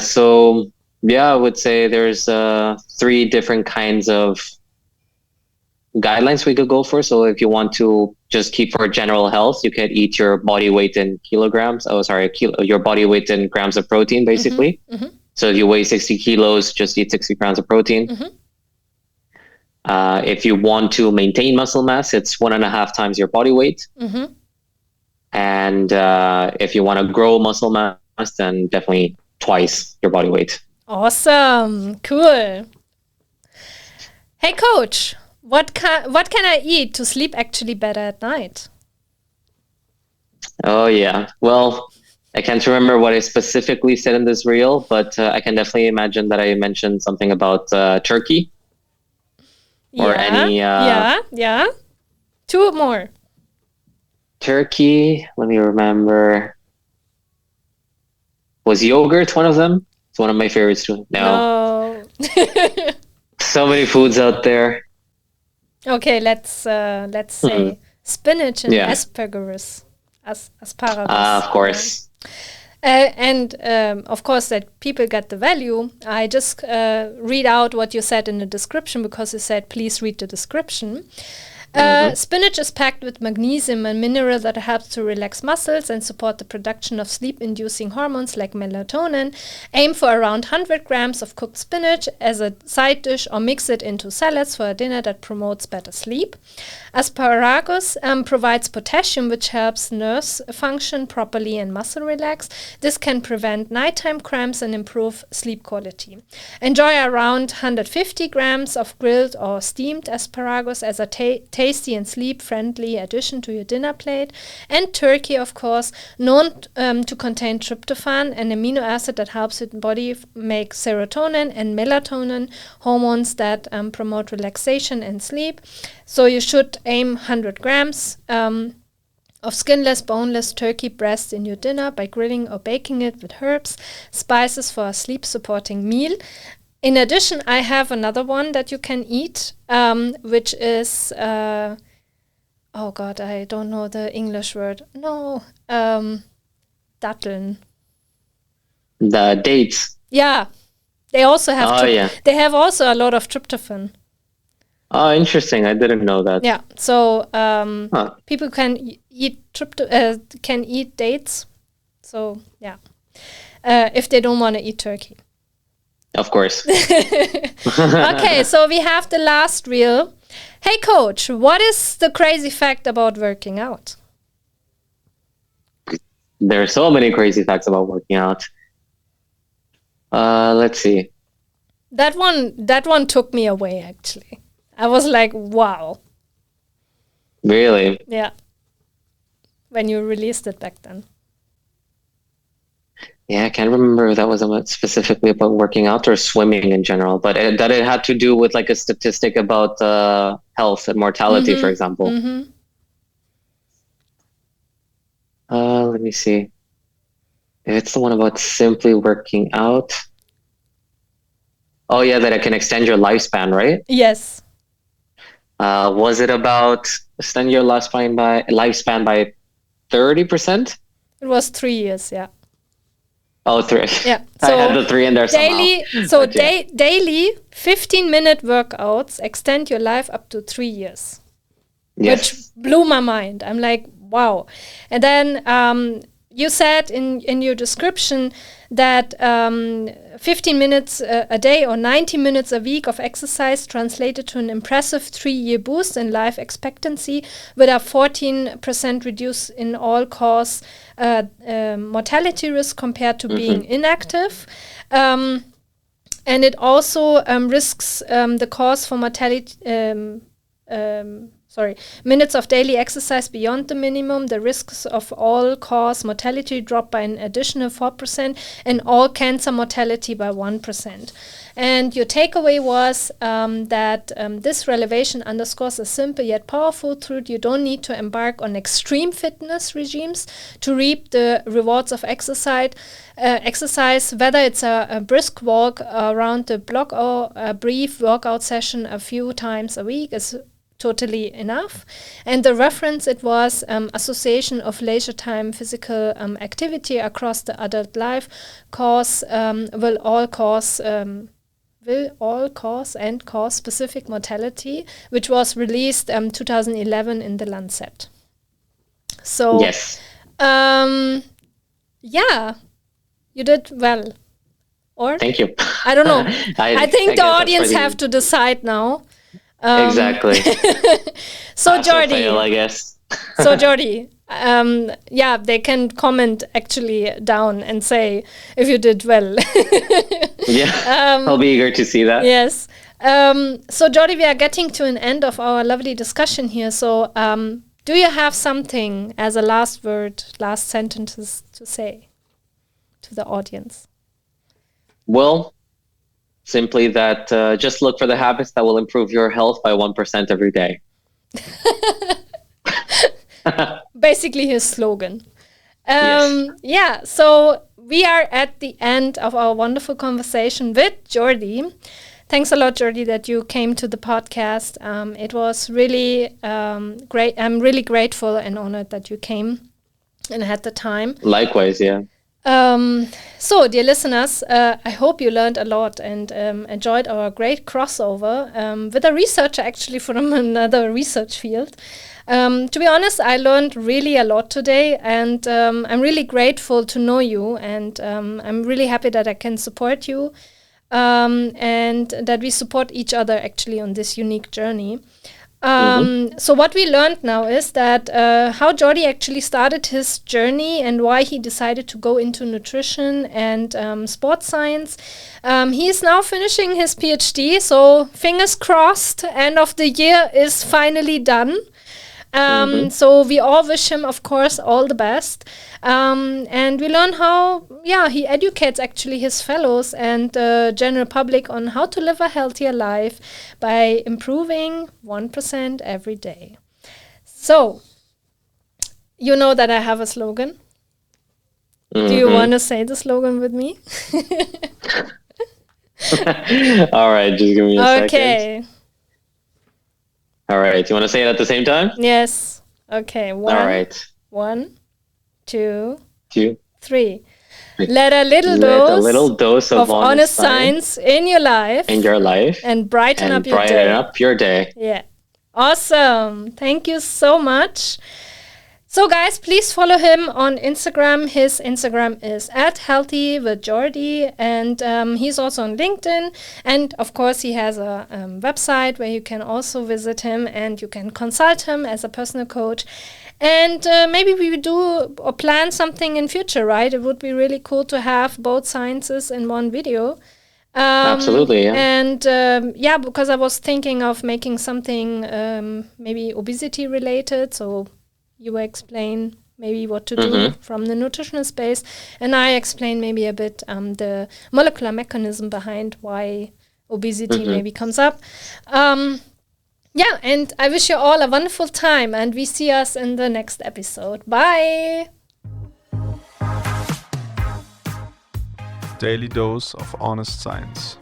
So yeah, I would say there's 3 different kinds of guidelines we could go for. So if you want to just keep for general health, you could eat your body weight in kilograms. Your body weight in grams of protein, basically. So if you weigh 60 kilos, just eat 60 grams of protein. If you want to maintain muscle mass, it's 1.5 times your body weight. And if you want to grow muscle mass, then definitely twice your body weight. Awesome. Cool. Hey coach, what can I eat to sleep actually better at night? Oh yeah. Well, I can't remember what I specifically said in this reel, but I can definitely imagine that I mentioned something about turkey. Or any... Yeah. 2 more. Turkey, let me remember. Was yogurt one of them? It's one of my favorites too. No. So many foods out there. Okay, let's say spinach and asparagus. Asparagus. Of course. And of course that people get the value. I just read out what you said in the description because you said please read the description. Spinach is packed with magnesium, a mineral that helps to relax muscles and support the production of sleep-inducing hormones like melatonin. Aim for around 100 grams of cooked spinach as a side dish or mix it into salads for a dinner that promotes better sleep. Asparagus provides potassium, which helps nerves function properly and muscle relax. This can prevent nighttime cramps and improve sleep quality. Enjoy around 150 grams of grilled or steamed asparagus as a tasty and sleep-friendly addition to your dinner plate. And turkey, of course, known to contain tryptophan, an amino acid that helps your body make serotonin and melatonin, hormones that promote relaxation and sleep. So you should aim 100 grams of skinless, boneless turkey breast in your dinner by grilling or baking it with herbs, spices for a sleep-supporting meal. In addition, I have another one that you can eat, which is, oh God, I don't know the English word. No, datteln. The dates. Yeah, they also have. They have also a lot of tryptophan. Oh, interesting! I didn't know that. Yeah, so people can eat dates. So yeah, if they don't want to eat turkey. Of course. Okay, so we have the last reel. Hey coach, what is the crazy fact about working out? There are so many crazy facts about working out. Let's see. That one took me away actually. I was like, wow. Really? Yeah. When you released it back then. Yeah, I can't remember if that was specifically about working out or swimming in general, but that it had to do with like a statistic about health and mortality, for example. Let me see. If it's the one about simply working out. Oh yeah, that it can extend your lifespan, right? Yes. Was it about extend your lifespan by 30%? It was 3 years, yeah. Oh, 3. Yeah. I had the 3 in there daily, somehow. Daily 15-minute workouts extend your life up to 3 years. Yes. Which blew my mind. I'm like, wow. And then you said in your description that 15 minutes a day or 90 minutes a week of exercise translated to an impressive 3-year boost in life expectancy with a 14% reduce in all-cause mortality risk compared to being inactive. And it also risks the cause for mortality minutes of daily exercise beyond the minimum, the risks of all-cause mortality drop by an additional 4%, and all cancer mortality by 1%. And your takeaway was that this relevation underscores a simple yet powerful truth. You don't need to embark on extreme fitness regimes to reap the rewards of exercise. Whether it's a brisk walk around the block or a brief workout session a few times a week is totally enough. And the reference, it was association of leisure time physical activity across the adult life will all cause specific mortality, which was released 2011 in the Lancet. So yes. Yeah, you did well. Or thank you. I don't know. I think the audience have to decide now. Exactly. So Pass or Jordi, fail, I guess. So Jordi, they can comment actually down and say if you did well. Yeah, I'll be eager to see that. Yes. So Jordi, we are getting to an end of our lovely discussion here. So do you have something as a last word, last sentences to say to the audience? Well, simply that just look for the habits that will improve your health by 1% every day. Basically his slogan. Yes. Yeah, so we are at the end of our wonderful conversation with Jordi. Thanks a lot, Jordi, that you came to the podcast. It was really great. I'm really grateful and honored that you came and had the time. Likewise, yeah. So, dear listeners, I hope you learned a lot and enjoyed our great crossover with a researcher actually from another research field. To be honest, I learned really a lot today, and I'm really grateful to know you, and I'm really happy that I can support you and that we support each other actually on this unique journey. So what we learned now is that how Jordi actually started his journey and why he decided to go into nutrition and sports science. He is now finishing his PhD, so fingers crossed, end of the year is finally done. So we all wish him, of course, all the best. And we learn how, he educates actually his fellows and the general public on how to live a healthier life by improving 1% every day. So, you know that I have a slogan. Do you want to say the slogan with me? All right, just give me a second. Okay. All right, you want to say it at the same time? Yes. Okay. All right. 1, 2, 2, 3. Let a little dose of honest science in your life. And brighten up your day. Yeah. Awesome. Thank you so much. So guys, please follow him on Instagram. His Instagram is @healthywithjordi, and he's also on LinkedIn. And of course, he has a website where you can also visit him and you can consult him as a personal coach. And maybe we do or plan something in future, right? It would be really cool to have both sciences in one video. Absolutely, yeah. And because I was thinking of making something maybe obesity related, so you explain maybe what to do from the nutritional space, and I explain maybe a bit the molecular mechanism behind why obesity maybe comes up. And I wish you all a wonderful time, and we see us in the next episode. Bye! Daily dose of honest science.